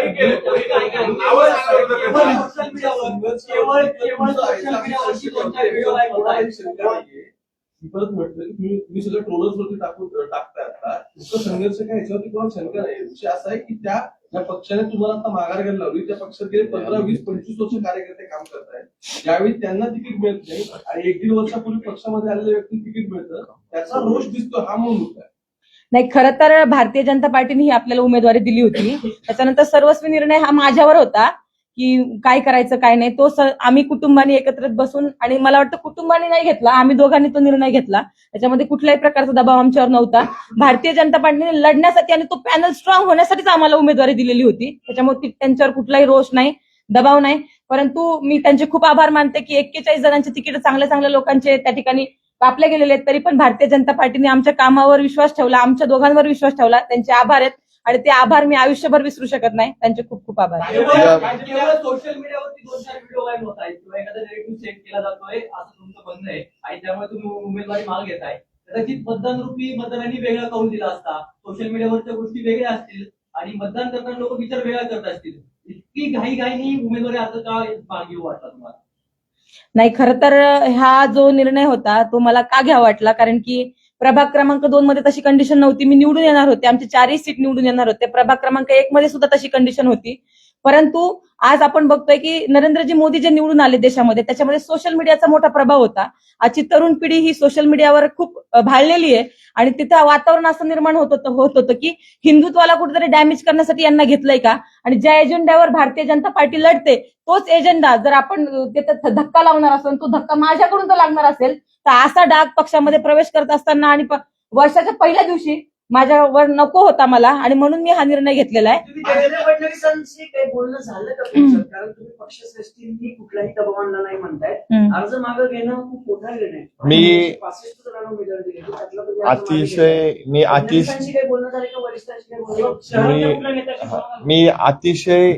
परत म्हटलं की तुम्ही सगळं ट्रोलर्स वरती टाकताय. आता इतकं संघर्ष काय याच्यावरती कोणाला शंका नाही. विषय असा आहे की ज्या पक्षाने तुम्हाला आता माघार घ्यायला लावली त्या पक्षात गेले 15, 20, 25 वर्ष कार्यकर्ते काम करतायत. ज्यावेळी त्यांना तिकीट मिळत नाही आणि 1-1.5 वर्षापूर्वी पक्षामध्ये आलेल्या व्यक्ती तिकीट मिळतं त्याचा रोष दिसतो. हा मूळ मुद्दा आहे. नाही, खरं तर भारतीय जनता पार्टीने ही आपल्याला उमेदवारी दिली होती. त्याच्यानंतर सर्वस्वी निर्णय हा माझ्यावर होता की काय करायचं काय नाही. तो आम्ही कुटुंबाने एकत्रित बसून आणि मला वाटतं कुटुंबाने नाही घेतला, आम्ही दोघांनी तो निर्णय घेतला. त्याच्यामध्ये कुठल्याही प्रकारचा दबाव आमच्यावर नव्हता. भारतीय जनता पार्टीने लढण्यासाठी आणि तो पॅनल स्ट्रॉंग होण्यासाठीच आम्हाला उमेदवारी दिलेली होती. त्याच्यामुळे त्यांच्यावर कुठलाही रोष नाही, दबाव नाही. परंतु मी त्यांचे खूप आभार मानते की 41 जणांचे तिकीट चांगल्या लोकांचे त्या ठिकाणी कापले गेलेले आहेत. तरी पण भारतीय जनता पार्टीने आमच्या कामावर विश्वास ठेवला, आमच्या दोघांवर विश्वास ठेवला. त्यांचे आभार आहेत आणि ते आभार मी आयुष्यभर विसरू शकत नाही. त्यांचे खूप खूप आभार. सोशल मीडियावरती 2-4 व्हिडिओ व्हायरल होत आहेत किंवा एखादा नेरेटिव्ह सेट केला जातोय असं तुमचं म्हणणं आहे आणि त्यामुळे तुम्ही उमेदवारी मागे घेताय. कदाचित मतदानरूपी मतदारांनी वेगळा कौल दिला असता, सोशल मीडियावरच्या गोष्टी वेगळ्या असतील आणि मतदान करताना लोक विचार वेगळा करत असतील. इतकी घाईघाईनी उमेदवारी अर्ज का मागे वाटला तुम्हाला? नाही, खरं तर हा जो निर्णय होता तो मला का घ्यावा वाटला, कारण की प्रभाग क्रमांक 2 मध्ये तशी कंडिशन नव्हती. मी निवडून येणार होते, आमचे 4ही सीट निवडून येणार होते. प्रभाग क्रमांक 1 मध्ये सुद्धा तशी कंडिशन होती. परंतु आज आपण बघतोय की नरेंद्रजी मोदी जे निवडून आले देशामध्ये त्याच्यामध्ये सोशल मीडियाचा मोठा प्रभाव होता. आजची तरुण पिढी ही सोशल मीडियावर खूप भाळलेली आहे आणि तिथं वातावरण असं निर्माण होत होतं की हिंदुत्वाला कुठेतरी डॅमेज करण्यासाठी यांना घेतलंय का आणि ज्या एजेंड्यावर भारतीय जनता पार्टी लढते तोच एजेंडा जर आपण तिथं धक्का लावणार असेल, तो धक्का माझ्याकडून तर लागणार असेल, तर असा डाग पक्षामध्ये प्रवेश करत असताना आणि वर्षाच्या पहिल्या दिवशी माझ्यावर नको होता मला आणि म्हणून मी हा निर्णय घेतलेला आहे. देवेंद्र फडणवीसांशी काही बोलणं झालं का तुमचं? कारण तुम्ही पक्षश्रेष्ठींनी कुठलाही दबाव आणला नाही म्हणताय. अर्ज मागं घेणं खूप मोठा निर्णय आहे. मी 65 जणांना उमेदवारी दिली त्यातला तुम्ही अतिशय काही बोलणं झालं का वरिष्ठांशी काही बोलणं? मी अतिशय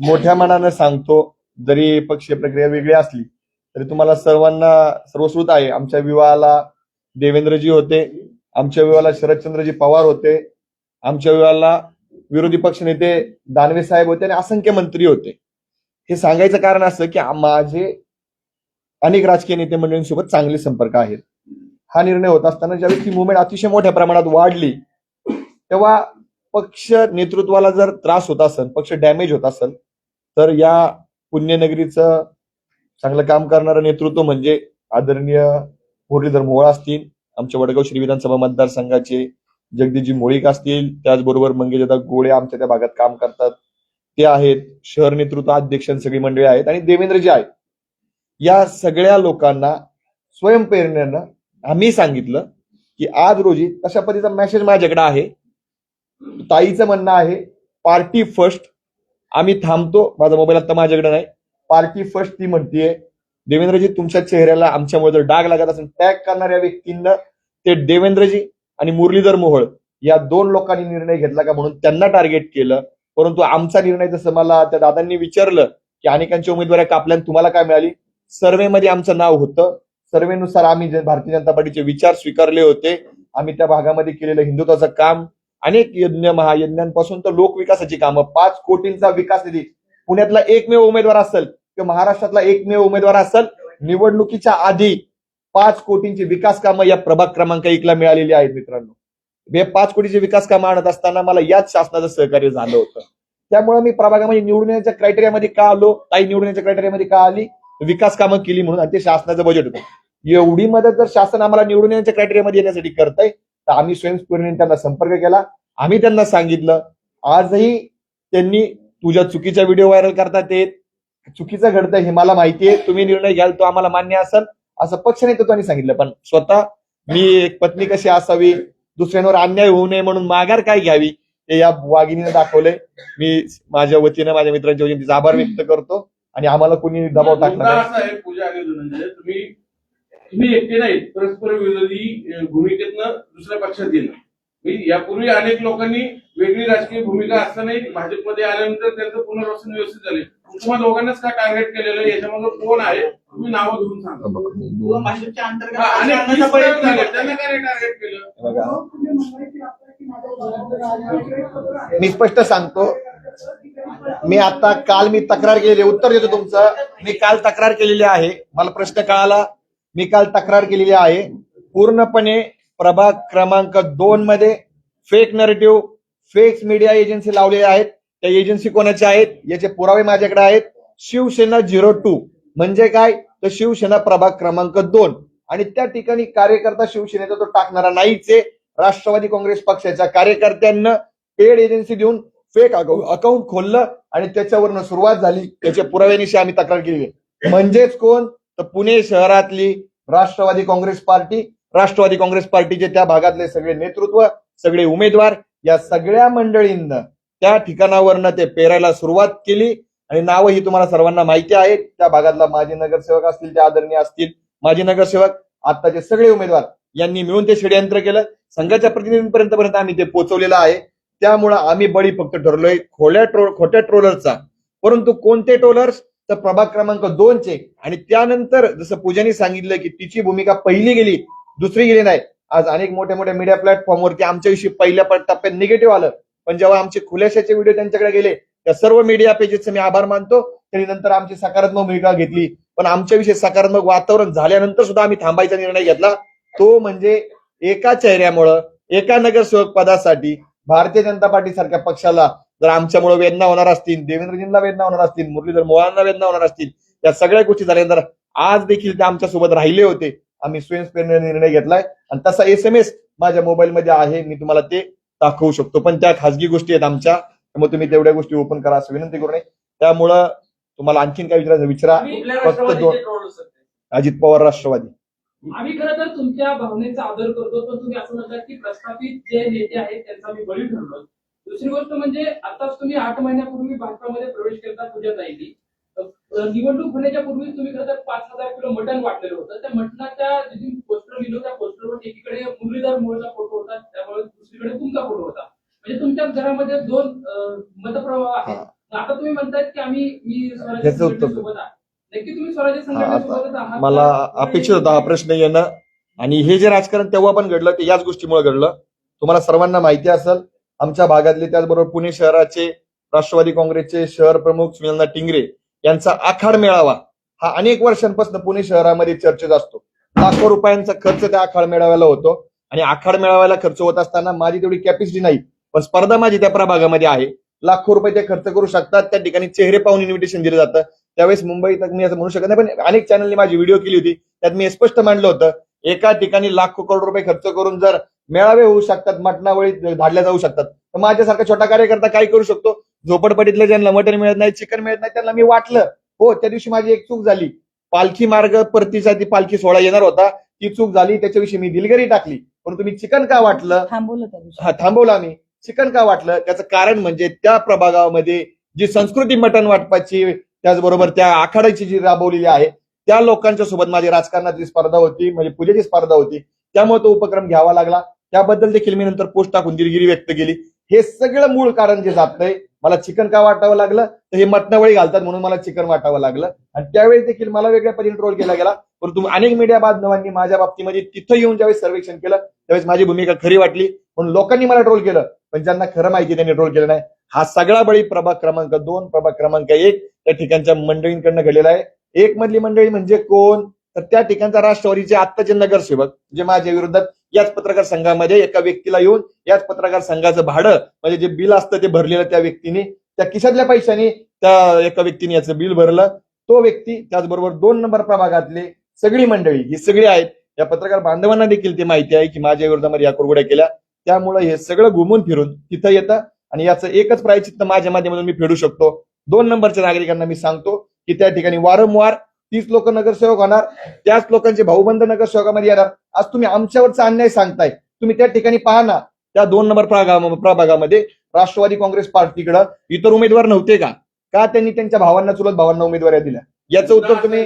मोठ्या मनानं सांगतो, जरी पक्षीय प्रक्रिया वेगळी असली तरी तुम्हाला सर्वांना सर्वश्रुत आहे. आमच्या विवाहाला देवेंद्रजी होते, आमच्या विवाहाला शरदचंद्रजी पवार होते, आमच्या विवाहाला विरोधी पक्षनेते दानवे साहेब होते आणि असंख्य मंत्री होते. हे सांगायचं कारण असं की माझे अनेक राजकीय नेते मंडळींसोबत चांगले संपर्क आहेत. हा निर्णय होत असताना ज्यावेळी ती मुवमेंट अतिशय मोठ्या प्रमाणात वाढली तेव्हा पक्ष नेतृत्वाला जर त्रास होत असेल, पक्ष डॅमेज होत असेल, तर या पुण्यनगरीचं चांगलं काम करणारं नेतृत्व म्हणजे आदरणीय मुरलीधर मोहोळ असतील, आमच्या वडगाव श्री विधानसभा मतदारसंघाचे जगदीशजी मोळीक असतील, त्याचबरोबर मंगेशदादा गोळे आमच्या त्या भागात काम करतात ते आहेत, शहर नेतृत्व अध्यक्ष सगळी मंडळी आहेत आणि देवेंद्रजी आहेत. या सगळ्या लोकांना स्वयंप्रेरणेनं आम्ही सांगितलं की आज रोजी तशा पद्धतीचा मेसेज माझ्याकडे आहे. ताईचं म्हणणं आहे पार्टी फर्स्ट, आम्ही थांबतो. माझा मोबाईल आता माझ्याकडे नाही. पार्टी फर्स्ट ती म्हणतीये. देवेंद्रजी तुमच्या चेहऱ्याला आमच्यामुळे जर डाग लागत असेल, टॅग करणाऱ्या व्यक्तींना ते देवेंद्रजी आणि मुरलीधर मोहोळ या 2 लोकांनी निर्णय घेतला का म्हणून त्यांना टार्गेट केलं. परंतु आमचा निर्णय, जसं मला त्या दादांनी विचारलं की अनेकांची उमेदवारी कापल्यान तुम्हाला काय मिळाली, सर्व्हेमध्ये आमचं नाव होतं. सर्व्हेनुसार आम्ही भारतीय जनता पार्टीचे विचार स्वीकारले होते. आम्ही त्या भागामध्ये केलेलं हिंदुत्वाचं काम, अनेक यज्ञ महायज्ञांपासून तर लोकविकासाची कामं, 5 कोटींचा विकास निधी, पुण्यातला एकमेव उमेदवार असेल किंवा महाराष्ट्रातला एकमेव उमेदवार असेल, निवडणुकीच्या आधी 5 कोटींची विकास कामं या प्रभाग क्रमांक 1 ला मिळालेली आहेत. मित्रांनो, हे 5 कोटीची विकास कामं आणत असताना मला याच शासनाचं सहकार्य झालं होतं. त्यामुळे मी प्रभागामध्ये निवडून येण्याच्या क्रायटेरियामध्ये का आलो, ताई निवडून येण्याच्या क्रायटेरियामध्ये का आली, विकास कामं केली म्हणून, आणि ते शासनाचं बजेट होतं. एवढी मदत जर शासन आम्हाला निवडून येण्याच्या क्रायटेरियामध्ये येण्यासाठी करतंय, तर आम्ही स्वयंस्फूर्तीने त्यांना संपर्क केला. आम्ही त्यांना सांगितलं, आजही त्यांनी तुझ्या चुकीच्या व्हिडिओ व्हायरल करतात, ते चुकीचं घडतंय हे मला माहितीये, तुम्ही निर्णय घ्याल तो आम्हाला मान्य असेल असं पक्ष नेतृत्वाने सांगितलं. पण स्वतः मी एक पत्नी कशी असावी, दुसऱ्यांवर अन्याय होऊ नये म्हणून माघार काय घ्यावी, हे या वाघिणीने दाखवलंय. मी माझ्या वतीनं, माझ्या मित्रांच्या वतीने तिचा आभार व्यक्त करतो आणि आम्हाला कोणी दबाव टाकणार मुद्दा नाही. असा आहे पूजा आणि धनंजय, तुम्ही एकटे नाहीत, परस्पर विरोधी भूमिकेतनं दुसऱ्या पक्षात गेलं. यापूर्वी अनेक लोकांनी वेगळी राजकीय भूमिका असतानाही भाजपमध्ये आल्यानंतर त्यांचं पुनर्वसन व्यवस्थित झाले. तुम्हाला दोघांनाच का टार्गेट केलेलं, याच्यामध्ये कोण आहे, तुम्ही नावं घेऊन सांगा. भाजपच्या अंतर्गत अनेक प्रयत्न झाले, त्यांना काय टार्गेट केलं? मी स्पष्ट सांगतो, मी आता काल मी तक्रार केलेली, उत्तर देतो तुमचं. मी काल तक्रार केलेली आहे, मला प्रश्न कळाला, मी काल तक्रार केलेली आहे. पूर्णपणे प्रभाग क्रमांक 2 मध्ये fake narrative, fake media agency लावलेल्या आहेत. त्या एजन्सी कोणाच्या आहेत याचे पुरावे माझ्याकडे आहेत. शिवसेना 02 म्हणजे काय, तर शिवसेना प्रभाग क्रमांक 2, आणि त्या ठिकाणी कार्यकर्ता शिवसेनेचा तो टाकणारा नाहीच आहे. राष्ट्रवादी काँग्रेस पक्षाच्या कार्यकर्त्यांना पेड एजन्सी देऊन फेक अकाउंट खोललं आणि त्याच्यावरनं सुरुवात झाली. त्याच्या पुराव्यानिशी आम्ही तक्रार केली. म्हणजेच कोण, तर पुणे शहरातली राष्ट्रवादी काँग्रेस पार्टी, राष्ट्रवादी काँग्रेस पार्टीचे त्या भागातले सगळे नेतृत्व, सगळे उमेदवार, या सगळ्या मंडळींना त्या ठिकाणावरनं ते पेरायला सुरुवात केली. आणि नावं ही तुम्हाला सर्वांना माहिती आहेत. त्या भागातला माजी नगरसेवक असतील, ते आदरणीय असतील माजी नगरसेवक, आताचे सगळे उमेदवार यांनी मिळून ते षडयंत्र केलं. संघाच्या प्रतिनिधींपर्यंत आम्ही ते पोहोचवलेलं आहे. त्यामुळं आम्ही बळी फक्त ठरलोय खोट्या ट्रोलरचा. परंतु कोणते ट्रोलर्स, तर प्रभाग क्रमांक 2चे. आणि त्यानंतर जसं पूजानी सांगितलं की तिची भूमिका पहिली गेली, दुसरी गेली नाही. आज अनेक मोठ्या मोठ्या मीडिया प्लॅटफॉर्मवरती आमच्याविषयी पहिल्या टप्प्यात निगेटिव्ह आलं, पण जेव्हा आमचे खुलाशाचे व्हिडिओ त्यांच्याकडे गेले, त्या सर्व मीडिया पेजेसचे मी आभार मानतो. त्यांनी नंतर आमची सकारात्मक भूमिका घेतली. पण आमच्याविषयी सकारात्मक वातावरण झाल्यानंतर सुद्धा आम्ही थांबायचा निर्णय घेतला. तो म्हणजे एका चेहऱ्यामुळं, एका नगरसेवक पदासाठी भारतीय जनता पार्टी सारख्या पक्षाला जर आमच्यामुळे वेदना होणार असतील, देवेंद्रजींना वेदना होणार असतील, मुरलीधर मोहोळांना वेदना होणार असतील, या सगळ्या गोष्टी झाल्यानंतर आज देखील ते आमच्या सोबत राहिले होते. आम्ही स्वयंस्फूर्तीने निर्णय घेतलाय आणि तसा SMS माझ्या मोबाईलमध्ये आहे, मी तुम्हाला ते दाखवू शकतो. पण त्या खासगी गोष्टी आहेत आमच्या, त्यामुळे तुम्ही तेवढ्या गोष्टी ओपन करा असं विनंती करू नये. त्यामुळं तुम्हाला आणखीन काय विचारायचं विचारा. फक्त 2 अजित पवार राष्ट्रवादी. आम्ही खरं तर तुमच्या भावनेचा आदर करतो, पण तुम्ही असं म्हणतात की प्रस्थापित जे नेते आहेत त्यांचा मी बळी ठरलो. दुसरी गोष्ट म्हणजे आताच तुम्ही 8 महिन्यापूर्वी भाजपामध्ये प्रवेश केला पूजा ताईंनी. निवडणूक होण्याच्या पूर्वी तुम्ही खरं तर 5000 किलो मटण वाटलेलं होतं. त्या मटणाच्या जे पोस्टर लिहिलं, त्या पोस्टरवर एकीकडे मुरलीधर मोहोळचा फोटो होता, त्यामुळे दुसरीकडे तुमचा फोटो होता. म्हणजे तुमच्या घरामध्ये 2 मतप्रवाह आहेत. आता तुम्ही म्हणतायत की मी स्वराज्य सोबत आहे. नक्की तुम्ही स्वराज्य संघटनेसोबत आहात? मला अपेक्षित होता हा प्रश्न येणं, आणि हे जे राजकारण तेव्हा पण घडलं ते याच गोष्टीमुळे घडलं. तुम्हाला सर्वांना माहिती असेल, आमच्या भागातले, त्याचबरोबर पुणे शहराचे राष्ट्रवादी काँग्रेसचे शहर प्रमुख सुनील टिंगरे यांचा आखाड मेळावा हा अनेक वर्षांपासून पुणे शहरामध्ये चर्चेत असतो. लाखो रुपयांचा खर्च त्या आखाड मेळाव्याला होतो, आणि आखाड मेळाव्याला खर्च होत असताना माझी तेवढी कॅपॅसिटी नाही, पण स्पर्धा माझी त्या प्रभागामध्ये आहे. लाखो रुपये ते खर्च करू शकतात. त्या ठिकाणी चेहरे पाहून इन्व्हिटेशन दिलं जातं. त्यावेळेस मुंबईत मी असं म्हणू शकत नाही, पण अनेक चॅनलनी माझी व्हिडिओ केली होती, त्यात मी स्पष्ट मांडलं होतं, एका ठिकाणी लाखो करोड रुपये खर्च करून जर मेळावे होऊ शकतात, मटणावळी धाडल्या जाऊ शकतात, तर माझ्यासारखा छोटा कार्यकर्ता काय करू शकतो? झोपडपट्टीतल्या ज्यांना मटण मिळत नाही, चिकन मिळत नाही, त्यांना मी वाटलं. हो, त्या दिवशी माझी एक चूक झाली. पालखी मार्ग परतीचा ती पालखी सोहळा येणार होता, ती चूक झाली, त्याच्याविषयी मी दिलगिरी टाकली. पण तुम्ही चिकन का वाटलं? थांबवलं आम्ही. चिकन का वाटलं? त्याचं कारण म्हणजे त्या प्रभागामध्ये जी संस्कृती मटण वाटपाची, त्याचबरोबर त्या आखाड्याची जी राबवलेली आहे, त्या लोकांच्या सोबत माझी राजकारणाची स्पर्धा होती, म्हणजे पूजेची स्पर्धा होती. त्यामुळे तो उपक्रम घ्यावा लागला. त्याबद्दल देखील मी नंतर पोस्ट टाकून दिलगिरी व्यक्त केली. हे सगळं मूळ कारण जे जातंय मला चिकन का वाटावं लागलं तर हे मटणावळी घालतात म्हणून मला चिकन वाटावं लागलं. आणि त्यावेळी देखील मला वेगळ्या पद्धतीने ट्रोल केला गेला. परंतु अनेक मीडिया बांधवांनी माझ्या बाबतीमध्ये तिथं येऊन ज्यावेळेस सर्वेक्षण केलं त्यावेळेस माझी भूमिका खरी वाटली म्हणून लोकांनी मला ट्रोल केलं. पण ज्यांना खरं माहिती त्यांनी ट्रोल केलं नाही. हा सगळा बळी प्रभाग क्रमांक 2 प्रभाग क्रमांक 1 त्या ठिकाणच्या मंडळींकडनं घडलेला आहे. एक मधली मंडळी म्हणजे कोण तर त्या ठिकाणचा राष्ट्रवादीचे आत्ताचे नगरसेवक जे माझ्या विरोधात याच पत्रकार संघामध्ये एका व्यक्तीला येऊन याच पत्रकार संघाचं भाडं म्हणजे जे बिल असतं ते भरलेलं त्या व्यक्तीने त्या खिशातल्या पैशाने त्या एका व्यक्तीने याचं बिल भरलं. तो व्यक्ती त्याचबरोबर 2 नंबर प्रभागातले सगळी मंडळी ही सगळी आहेत. या पत्रकार बांधवांना देखील ते माहिती आहे की माझ्या विरोधामध्ये या कुरघोड्या केल्या. त्यामुळे हे सगळं घुमून फिरून तिथं येतं आणि याचं एकच प्रायचित्त माझ्या माध्यमातून मी फेडू शकतो. 2 नंबरच्या नागरिकांना मी सांगतो की त्या ठिकाणी वारंवार 30 लोक नगरसेवक होणार, त्याच लोकांचे भाऊबंद नगरसेवकामध्ये येणार. आज तुम्ही आमच्यावरचा अन्याय सांगताय. तुम्ही त्या ठिकाणी पहा ना त्या 2 नंबर प्रभागामध्ये राष्ट्रवादी काँग्रेस पार्टीकडे इतर उमेदवार नव्हते का? का त्यांनी त्यांच्या भावांना चुलत भावांना उमेदवारी दिल्या? याचं उत्तर तुम्ही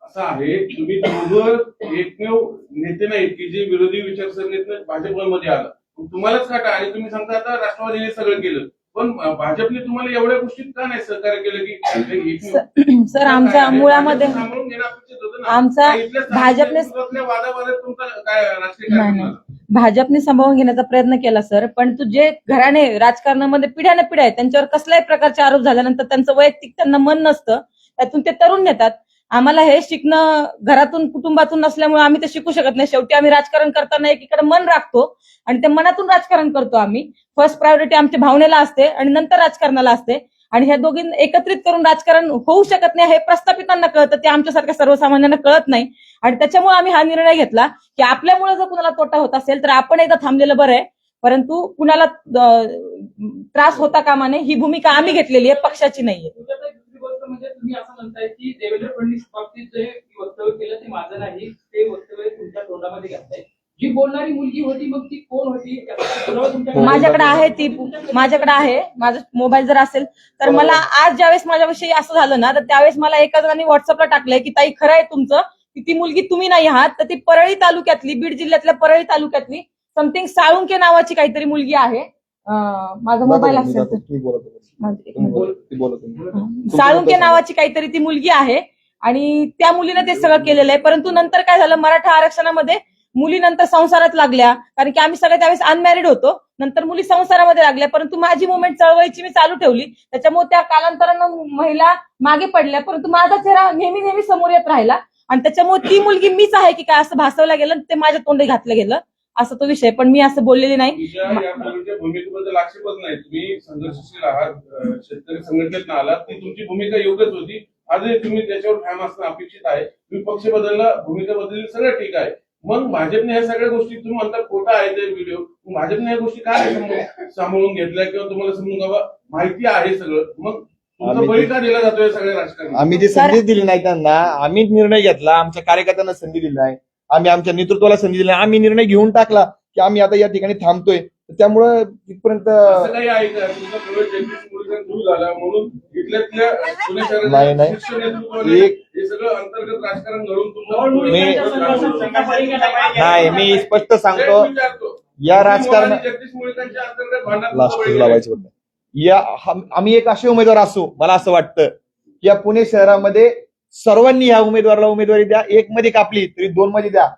असं आहे तुम्ही दोघं एकमेव नेते नाहीत की जे विरोधी विचारसरणीतनं भाजपमध्ये आलं. तुम्हालाच काटा आणि तुम्ही सांगता आता राष्ट्रवादीने सगळं केलं पण भाजपने तुम्हाला एवढ्या गोष्टीत का नाही सहकार्य केलं की सर आमच्या मुळामध्ये सामावून घेणं अपेक्षित होतं ना. आमचा भाजपने वादावादात तुमचा काय राजकीय नाही, कार्यक्रम नाही. झाला? भाजपने सांभाळून घेण्याचा प्रयत्न केला सर, पण जे घराणे राजकारणामध्ये पिढ्याने पिढ्या आहेत त्यांच्यावर कसल्याही प्रकारचे आरोप झाल्यानंतर त्यांचं वैयक्तिक त्यांना मन नसतं त्यातून ते तरुण नेतात. आम्हाला हे शिकणं घरातून कुटुंबातून नसल्यामुळे आम्ही ते शिकू शकत नाही. शेवटी आम्ही राजकारण करताना एकीकडे मन राखतो आणि त्या मनातून राजकारण करतो. आम्ही फर्स्ट प्रायोरिटी आमच्या भावनेला असते आणि नंतर राजकारणाला असते आणि ह्या दोघी एकत्रित करून राजकारण होऊ शकत नाही हे प्रस्थापितांना कळतं, ते आमच्यासारख्या सर्वसामान्यांना कळत नाही. आणि त्याच्यामुळे आम्ही हा निर्णय घेतला की आपल्यामुळे जर कुणाला तोटा होत असेल तर आपण एकदा थांबलेलं बरं आहे, परंतु कुणाला त्रास होता कामा नये ही भूमिका आम्ही घेतलेली आहे, पक्षाची नाहीये. दुसरी गोष्ट म्हणजे तुम्ही असं म्हणताय की देवेंद्र फडणवीस बाबतीत जे वक्तव्य केलं ते माझं नाही, ते वक्तव्य तुमच्या तोंडामध्ये घातलंय. जी बोलणारी मुलगी होती मग ती कोण होती? माझ्याकडे आहे ती, माझ्याकडे आहे माझा मोबाईल जर असेल तर मला आज ज्यावेळेस माझ्याविषयी असं झालं ना तर त्यावेळेस मला एका जणांनी व्हॉट्सअपला टाकलंय की ताई खरं आहे तुमचं की ती मुलगी तुम्ही नाही आहात. तर ती परळी तालुक्यातली बीड जिल्ह्यातल्या परळी तालुक्यातली समथिंग साळुंके नावाची काहीतरी मुलगी आहे. माझा मोबाईल असेल तर तुम्ही बोला. साळुंके नावाची काहीतरी ती मुलगी आहे आणि त्या मुलीने ते सगळं केलेलं आहे. परंतु नंतर काय झालं मराठा आरक्षणामध्ये मुली नंतर संसारात लागल्या कारण की आम्ही सगळे त्यावेळेस अनमॅरिड होतो. नंतर मुली संसारामध्ये लागल्या परंतु माझी मुवमेंट चळवळीची मी चालू ठेवली त्याच्यामुळे त्या कालांतरानं महिला मागे पडल्या परंतु माझा चेहरा नेहमी नेहमी समोर येत राहिला आणि त्याच्यामुळे ती मुलगी मीच आहे की काय असं भासवलं गेलं ते माझ्या तोंडी घातलं गेलं असं तो विषय. पण मी असं बोललेली नाही. तुमच्या या पूर्वीच्या भूमिकेबद्दल आक्षेपच नाही. तुम्ही संघर्षशील आहात, शेतकरी संघटनेत आलात ती तुमची भूमिका योग्यच होती. आजही तुम्ही त्याच्यावर ठाम असणं अपेक्षित आहे. तुम्ही पक्ष बदलला, भूमिका बदलली, सगळं ठीक आहे. मग भाजपने ह्या सगळ्या गोष्टी तुम्ही म्हणता खोटा आहे ते व्हिडिओ, भाजपने ह्या गोष्टी काय सांभाळून घेतल्या किंवा तुम्हाला समजून बाबा माहिती आहे सगळं मग तुमचा बळी का दिला जातोय सगळ्या राजकारणात? आम्ही ती संधी दिली नाही त्यांना. आम्ही निर्णय घेतला, आमच्या कार्यकर्त्यांना संधी दिली नाही, आम्ही आमच्या नेतृत्वाला संधी दिली नाही. आम्ही निर्णय घेऊन टाकला की आम्ही आता या ठिकाणी थांबतोय. त्यामुळं तिथपर्यंत असं काही आहे का तुमचा प्रवेश जगदीश मुळीकर दूर झाला म्हणून इथल्या पुणे नाही, नाही. शीर्ष नेतृत्वाने एक- हे सगळं अंतर्गत राजकारण घडून नाही, मी स्पष्ट सांगतो या राजकारण जगदीश मुळीकरांच्या अंतर्गत भांडणात लास्ट तुमचा बळी लावायचं होतं. आम्ही एक असे उमेदवार असू मला असं वाटतं की या पुणे शहरामध्ये सर्वांनी या उमेदवाराला उमेदवारी द्या. 1 मध्ये कापली तरी 2 मध्ये द्या.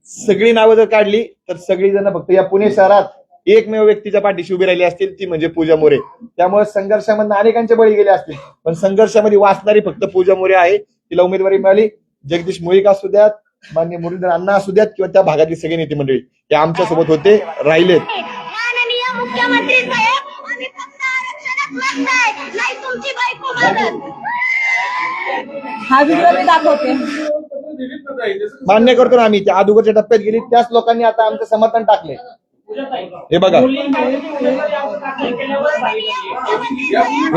सगळी नावं जर काढली तर सगळी जण फक्त या पुणे शहरात एकमेव व्यक्तीच्या पाठीशी उभी राहिली असतील ती म्हणजे पूजा मोरे. त्यामुळे संघर्षामध्ये अनेकांचे बळी गेले असतील पण संघर्षामध्ये वाचणारी फक्त पूजा मोरे आहे. तिला उमेदवारी मिळाली. जगदीश मुळीक असू द्यात, माननीय मुरलीधर अण्णा असू द्यात किंवा त्या भागातली सगळे नेते मंडळी ते आमच्या सोबत होते, राहिलेत. माननीय मुख्यमंत्री साहेब आम्ही फक्त आरक्षणात मत नाही तुमची बायको मागत. हा व्हिडिओ मी दाखवते. मान्य करतो ना आम्ही त्या अगोदरच्या टप्प्यात गेली त्याच लोकांनी आता आमचं समर्थन टाकले. हे बघा, हे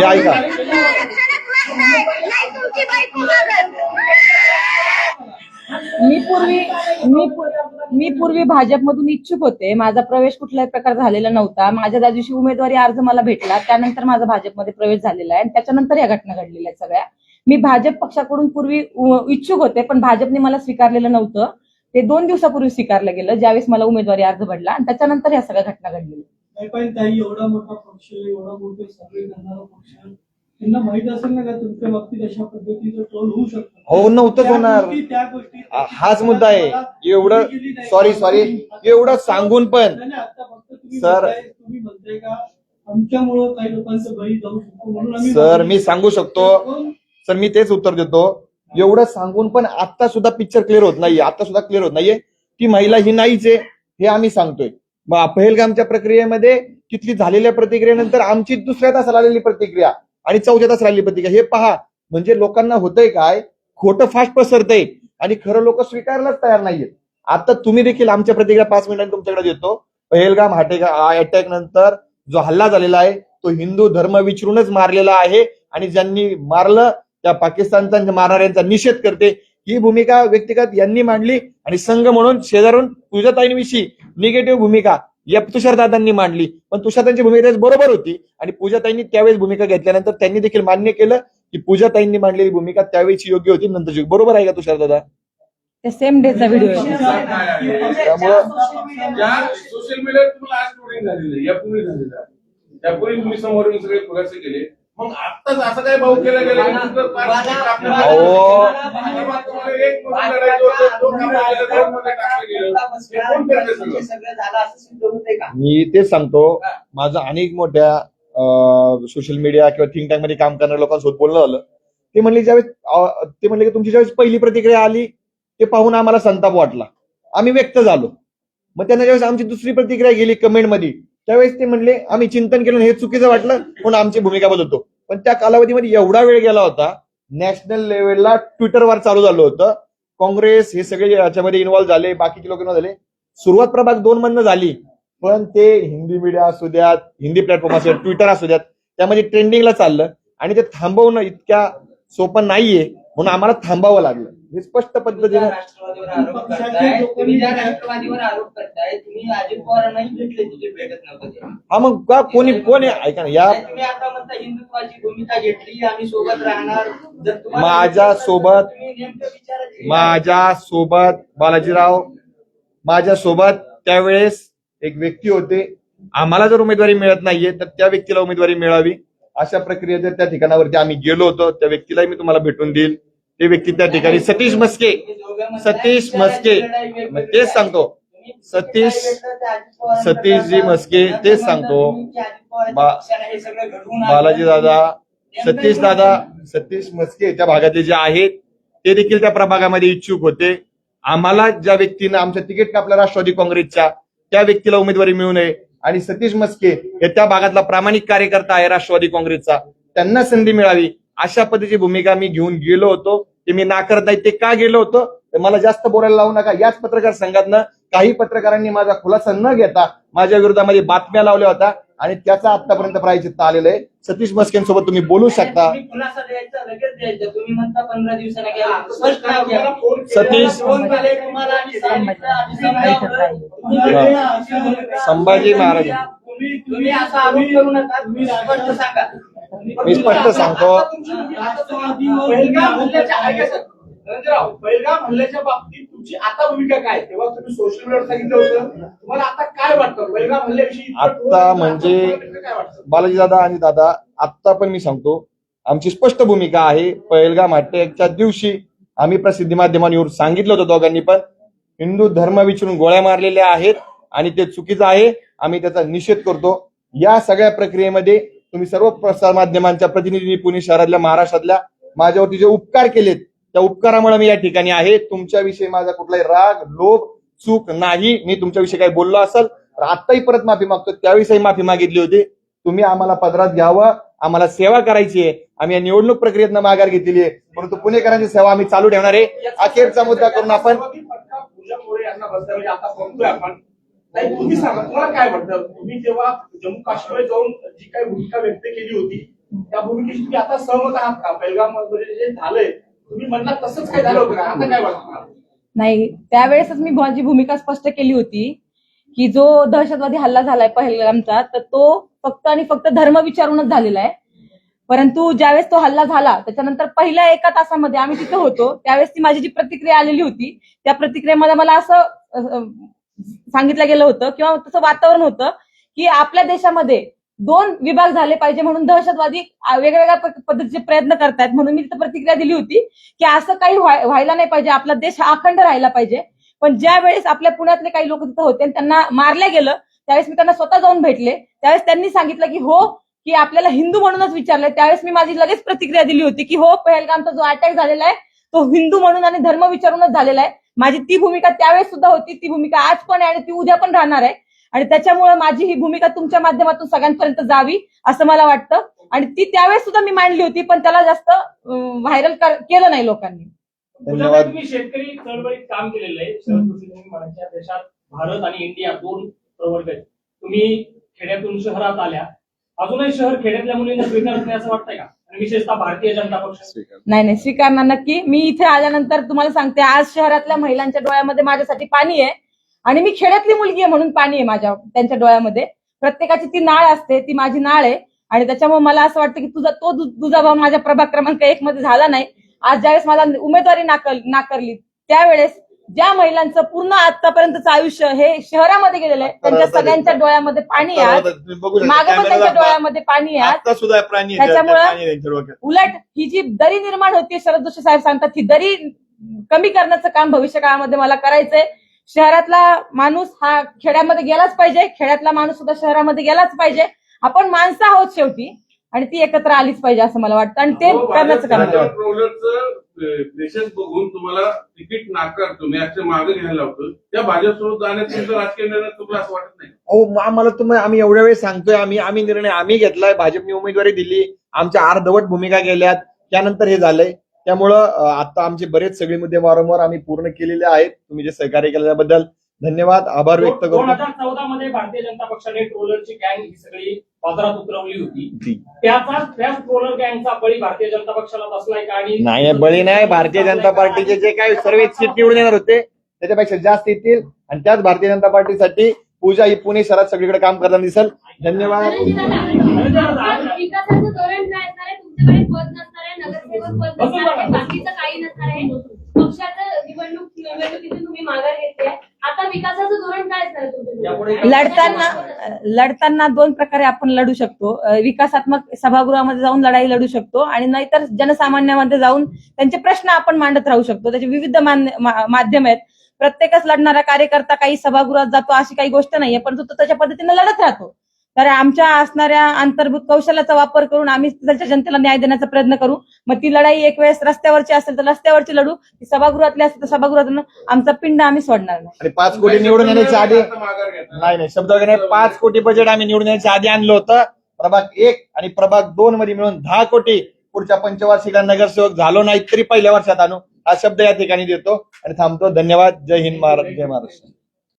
ऐका. आरक्षणात मत नाही तुमची बायको मागत. मी पूर्वी भाजपमधून इच्छुक होते. माझा प्रवेश कुठल्याही प्रकार झालेला नव्हता. माझ्या त्या दिवशी उमेदवारी अर्ज मला भेटला त्यानंतर माझा भाजपमध्ये प्रवेश झालेला आहे आणि त्याच्यानंतर या घटना घडलेल्या आहेत सगळ्या. मी भाजप पक्षाकडून पूर्वी इच्छुक होते पण भाजपने मला स्वीकारलेलं नव्हतं. ते 2 दिवसापूर्वी स्वीकारलं गेलं ज्यावेळेस मला उमेदवारी अर्ज भरला आणि त्याच्यानंतर या सगळ्या घटना घडलेल्या. पण ताई एवढा मोठा पक्ष, एवढा मोठे सर्वे करणारा पक्ष, त्यांना माहित असेल ना का तुमच्या बाबतीत अशा पद्धतीचं ट्रोल होऊ शकतं. हो, नव्हतंच होणार. त्या गोष्टी हाच मुद्दा आहे. एवढं सॉरी एवढं सांगून पण आता फक्त तुम्ही सर- तुम्ही म्हणताय का आमच्यामुळं काही लोकांचं बळी जाऊ शकतो म्हणून आम्ही सर मी सांगू शकतो सर, मी तेच उत्तर देतो. एवढं सांगून पण आता सुद्धा पिक्चर क्लिअर होत नाहीये. आता सुद्धा क्लिअर होत नाहीये ती महिला ही नाहीच आहे हे आम्ही सांगतोय. मग पहलगामच्या प्रक्रियेमध्ये तिथली झालेल्या प्रतिक्रियेनंतर आमची दुसऱ्या तासाला आलेली प्रतिक्रिया आणि चौथ्या तासाला आलेली प्रतिक्रिया हे पहा. म्हणजे लोकांना होतंय काय, खोटं फास्ट पसरतंय आणि खरं लोक स्वीकारायलाच तयार नाहीयेत. आता तुम्ही देखील आमच्या प्रतिक्रिया 5 मिनिटांनी तुमच्याकडे देतो. पहलगाम अटॅक नंतर जो हल्ला झालेला आहे तो हिंदू धर्म विचारूनच मारलेला आहे आणि ज्यांनी मारलं त्या पाकिस्तानचा मारणाऱ्यांचा निषेध करते. ही भूमिका व्यक्तिगत यांनी मांडली आणि संघ म्हणून शेजारून पूजाताईंविषयी निगेटिव्ह भूमिका या तुषारदादांनी मांडली. पण तुषारदांची भूमिका त्यावेळेस बरोबर होती आणि पूजाताईंनी त्यावेळेस भूमिका घेतल्यानंतर त्यांनी देखील मान्य केलं की पूजाताईंनी मांडलेली भूमिका त्यावेळेची योग्य होती, नंतरची. बरोबर आहे का तुषारदादा? ते सेम डेचा व्हिडिओ आहे. त्यामुळं या सोशल मीडियावर तुम्हाला आज ट्रोलिंग झालेलं आहे, यापूर्वी झालेलं आहे. त्यापूर्वी तुम्ही समोर येऊन सगळे खुलासे केले. मग आत्ताच असं काय भाऊ केला गेला की तुमचं पाच मिनिटं आपल्याला- अहो. तुम्हाला एक मुद्दा लढायचा होता, तो कामाला गेला, दोन मध्ये टाकलं गेलं. हे कोण करतंय सगळं? सगळं झालं असं सिद्ध होतंय का? मी तेच सांगतो. माझं अनेक मोठ्या सोशल मीडिया किंवा थिंक टँक मध्ये काम करणाऱ्या लोकांसोबत बोलणं झालं. ते म्हणले की तुमची ज्यावेळेस पहिली प्रतिक्रिया आली ते पाहून आम्हाला संताप वाटला, आम्ही व्यक्त झालो. मग त्यांना ज्यावेळेस आमची दुसरी प्रतिक्रिया गेली कमेंटमध्ये त्यावेळेस ते म्हणले आम्ही चिंतन केलं हे चुकीचं वाटलं म्हणून आमची भूमिका बदलतो. पण त्या कालावधीमध्ये एवढा वेळ गेला होता, नॅशनल लेवलला ट्विटरवर चालू झालं होतं. काँग्रेस हे सगळे याच्यामध्ये इन्व्हॉल्व्ह झाले, बाकीचे लोक इन्व्हॉल्व्ह झाले. सुरुवात प्रभाग 2 मधनं झाली, पण ते हिंदी मीडिया असू द्यात, हिंदी प्लॅटफॉर्म असू द्यात, ट्विटर असू द्यात, त्यामध्ये ट्रेंडिंगला चाललं आणि ते थांबवणं इतक्या सोपं नाहीये म्हणून आम्हाला थांबावं लागलं. हे स्पष्ट पद्धतीने राष्ट्रवादीवर आरोप करताय, तुम्ही ज्या राष्ट्रवादीवर आरोप करताय तुम्ही अजित पवारांनाही भेटले तिथे भेटत नव्हते ते. हा मग का कोणी ऐका ना, या तुम्ही आता म्हणता हिंदुत्वाची भूमिका घेतली, आम्ही सोबत राहणार. जर तुम्हाला माझ्यासोबत- तुम्ही नेमकं विचारायचे माझ्यासोबत बालाजीराव, माझ्यासोबत त्यावेळेस एक व्यक्ती होते. आम्हाला जर उमेदवारी मिळत नाहीये तर त्या व्यक्तीला उमेदवारी मिळावी अशा प्रक्रियेच्या त्या ठिकाणावरती आम्ही गेलो होतो. त्या व्यक्तीलाही मी तुम्हाला भेटून देईल. ते व्यक्ती त्या ठिकाणी सतीश मस्के मग तेच सांगतो. सतीशजी मस्के तेच सांगतो. बालाजी दादा, सतीश मस्के त्या भागातले जे आहेत ते देखील त्या प्रभागामध्ये इच्छुक होते. आम्हाला ज्या व्यक्तीनं आमचं तिकीट कापलं राष्ट्रवादी काँग्रेसच्या त्या व्यक्तीला उमेदवारी मिळू नये आणि सतीश मस्के हे त्या भागातला प्रामाणिक कार्यकर्ता आहे राष्ट्रवादी काँग्रेसचा, त्यांना संधी मिळावी अशा पद्धतीची भूमिका मी घेऊन गेलो होतो. ते मी नाकारत नाही. ते का गेलो होतो तर मला जास्त बोलायला लावू नका. याच पत्रकार संघातनं काही पत्रकारांनी माझा खुलासा न घेता माझ्या विरोधामध्ये बातम्या लावल्या होत्या आणि त्याचा आतापर्यंत प्रायश्चित्त आलेलं आहे. सतीश मस्केंसोबत तुम्ही बोलू शकता. तुम्ही खुलासा द्यायचा लगेच द्यायचा. तुम्ही म्हणता 15 दिवसांना घ्या. स्पष्ट नाही घ्या. सतीश- फोन केले तुम्हाला आणि सांगितलं आणि समजावलं. संभाजी महाराज तुम्ही असा आरोप करू नका. तुम्ही स्पष्ट सांगा. मी स्पष्ट सांगतो. पहिलगाम हल्ल्याच्या बाबतीत तुमची आता भूमिका काय? तेव्हा तुम्ही सोशल मीडियावर सांगितलं होतं, तुम्हाला आता काय वाटतं पहिलगाम हल्ल्याविषयी? आता म्हणजे काय वाटतं? बालाजी दादा आणि दादा आता पण मी सांगतो आमची स्पष्ट भूमिका आहे. पहलगाम अटॅकच्या दिवशी आम्ही प्रसिद्धी माध्यमांवर सांगितलं होतं दोघांनी पण हिंदू धर्म विचारून गोळ्या मारलेल्या आहेत आणि ते चुकीचं आहे. आम्ही त्याचा निषेध करतो. या सगळ्या प्रक्रियेमध्ये तुम्ही सर्व प्रसार माध्यमांच्या प्रतिनिधींनी पुणे शहरातल्या महाराष्ट्रातल्या माझ्यावरती जे उपकार केलेत त्या उपकारामुळे मी या ठिकाणी आहे. तुमच्याविषयी माझा कुठलाही राग, लोभ, चूक नाही. मी तुमच्याविषयी काही बोललो असेल तर आत्ताही परत माफी मागतो. त्याविषयी माफी मागितली होती. तुम्ही आम्हाला पदरात घ्यावं, आम्हाला सेवा करायची आहे. आम्ही या निवडणूक प्रक्रियेतनं माघार घेतलेली आहे, परंतु पुणेकरांची सेवा आम्ही चालू ठेवणार आहे. अखेरचा मुद्दा करून आपण पूजा मोरे यांना बसल्यामध्ये आता बघतोय आपण. नाही, तुम्ही सांगा तुम्हाला काय वाटतं? तुम्ही जेव्हा जम्मू काश्मीर जाऊन जी काही भूमिका व्यक्त केली होती त्या भूमिकेशी तुम्ही आता सहमत आहात का? पहिलगाम मध्ये जे झालंय तुम्ही म्हणला तसंच काय झालं होतं का? आता काय वाटतं? नाही, त्यावेळेसच मी माझी भूमिका स्पष्ट केली होती की जो दहशतवादी हल्ला झालाय पहलगामचा तर तो फक्त आणि फक्त धर्म विचारूनच झालेला आहे. परंतु ज्यावेळेस तो हल्ला झाला त्याच्यानंतर पहिल्या 1 तासामध्ये आम्ही तिथे होतो. त्यावेळेस ती माझी जी प्रतिक्रिया आलेली होती त्या प्रतिक्रियेमध्ये मला असं सांगितलं गेलं होतं किंवा तसं वातावरण होतं की आपल्या देशामध्ये 2 विभाग झाले पाहिजे म्हणून दहशतवादी वेगवेगळ्या पद्धतीचे प्रयत्न करतायत. म्हणून मी तिथं प्रतिक्रिया दिली होती की असं काही व्हायला नाही पाहिजे, आपला देश हा अखंड राहायला पाहिजे. पण ज्या वेळेस आपल्या पुण्यातले काही लोक तिथं होते आणि त्यांना मारलं गेलं त्यावेळेस मी त्यांना स्वतः जाऊन भेटले. त्यावेळेस त्यांनी सांगितलं की हो, की आपल्याला हिंदू म्हणूनच विचारलंय. त्यावेळेस मी माझी लगेच प्रतिक्रिया दिली होती की हो, पहलगामचा जो अटॅक झालेला आहे तो हिंदू म्हणून आणि धर्म विचारूनच झालेला आहे. माझी ती भूमिका त्यावेळेस सुद्धा होती, ती भूमिका आज पण आहे आणि ती उद्या पण राहणार आहे. आणि त्याच्यामुळे माझी ही भूमिका तुमच्या माध्यमातून सगळ्यांपर्यंत जावी असं मला वाटतं. आणि ती त्यावेळेस सुद्धा मी मांडली होती, पण त्याला जास्त व्हायरल केलं नाही लोकांनी. धन्यवाद. तुम्ही शेतकरी चळवळीत काम केलेलं आहे. शरद जोशी म्हणायच्या देशात भारत आणि इंडिया 2 प्रवर्ग आहेत. तुम्ही खेड्यातून शहरात आल्या, अजूनही शहर खेड्यातल्या मुलींना स्वीकारत नाही असं वाटतंय का? आणि विशेषतः भारतीय जनता पक्ष नाही, स्वीकारणार नक्की. मी इथे आल्यानंतर तुम्हाला सांगते, आज शहरातल्या महिलांच्या डोळ्यामध्ये माझ्यासाठी पाणी आहे आणि मी खेड्यातली मुलगी आहे म्हणून पाणी आहे त्यांच्या डोळ्यामध्ये. प्रत्येकाची ती नाळ असते, ती माझी नाळ आहे. आणि त्याच्यामुळे मला असं वाटतं की तो दुजाभाव माझ्या प्रभाग क्रमांक 1 मध्ये झाला नाही. आज ज्यावेळेस मला उमेदवारी नाकारली त्यावेळेस ज्या महिलांचं पूर्ण आतापर्यंतचं आयुष्य हे शहरामध्ये गेलेलं आहे त्यांच्या सगळ्यांच्या डोळ्यामध्ये पाणी आहे. मागं पण त्यांच्या डोळ्यामध्ये पाणी आहे. आता सुद्धा प्राणी त्याच्यामुळं उलट ही जी दरी निर्माण होती, शरद जोशी साहेब सांगतात, ही दरी कमी करण्याचं काम भविष्य काळामध्ये मला करायचंय. शहरातला माणूस हा खेड्यामध्ये गेलाच पाहिजे, खेड्यातला माणूस सुद्धा शहरामध्ये गेलाच पाहिजे. आपण माणसं आहोत शेवटी आणि ती एकत्र आलीच पाहिजे असं मला वाटतं आणि ते करण्याचं काम आहे. देशात बघून तुम्हाला तिकीट नाकार तुम्ही असे मागे घ्यायला लावतो, त्या भाजपसोबत जाण्यात तुमचा राजकीय निर्णय तुम्हाला असं वाटत नाही? आम्हाला आम्ही एवढ्या वेळेस सांगतोय, आम्ही निर्णय आम्ही घेतलाय. भाजपने उमेदवारी दिली, आमच्या अर्धवट भूमिका गेल्यात, त्यानंतर हे झालंय. त्यामुळं आता आमचे बरेच सगळे मुद्दे वारंवार आम्ही पूर्ण केलेले आहेत. तुम्ही जे सहकार्य केल्याबद्दल धन्यवाद, आभार व्यक्त करतो. 2014 मध्ये भारतीय जनता पक्षाने ट्रोलरची गँग ही सगळी बाजारात उतरवली होती. त्याच ट्रोलर गँगचा बळी भारतीय जनता पक्षाला बसलाय का? आणि नाही, बळी नाही. भारतीय जनता पार्टीचे जे काही सर्व सीट निवडून येणार होते त्याच्यापेक्षा जास्त येतील आणि त्याच भारतीय जनता पार्टीसाठी पूजा ही पुणे शहरात सगळीकडे काम करताना दिसेल. धन्यवाद. विकासाचं धोरण काय असणार आहे? तुमच्याकडे पद नसणार आहे, नगरसेवक पद नसणार आहे, बाकीचं काही नसणार आहे. पक्षाचं निवडणुकीतून तुम्ही माघार घेतली आहे. आता विकासाचं धोरण काय असणार आहे तुमचं? लढताना 2 प्रकारे आपण लढू शकतो. विकासात्मक सभागृहामध्ये जाऊन लढाई लढू शकतो आणि नाहीतर जनसामान्यामध्ये जाऊन त्यांचे प्रश्न आपण मांडत राहू शकतो. त्याचे विविध माध्यम आहेत. प्रत्येकच लढणारा कार्यकर्ता काही सभागृहात जातो अशी काही गोष्ट नाहीये, परंतु तो त्याच्या पद्धतीने लढत राहतो. तर आमच्या असणाऱ्या अंतर्भूत कौशल्याचा वापर करून आम्ही तिथल्या जनतेला न्याय देण्याचा प्रयत्न करू. मग ती लढाई एक वेळेस रस्त्यावरची असेल तर रस्त्यावरची लढू, ती सभागृहातली असेल तर सभागृहातून आमचा पिंड आम्ही सोडणार नाही. आणि 5 कोटी निवडून येण्याच्या आधी नाही शब्द वगैरे 5 कोटी बजेट आम्ही निवडून येण्याच्या आधी आणलं होतं. प्रभाग 1 आणि प्रभाग 2 मध्ये मिळून 10 कोटी पुढच्या पंचवार्षिकला नगरसेवक झालो नाही तरी पहिल्या वर्षात आणू, हा शब्द या ठिकाणी देतो आणि थांबतो. धन्यवाद. जय हिंद, जय महाराष्ट्र.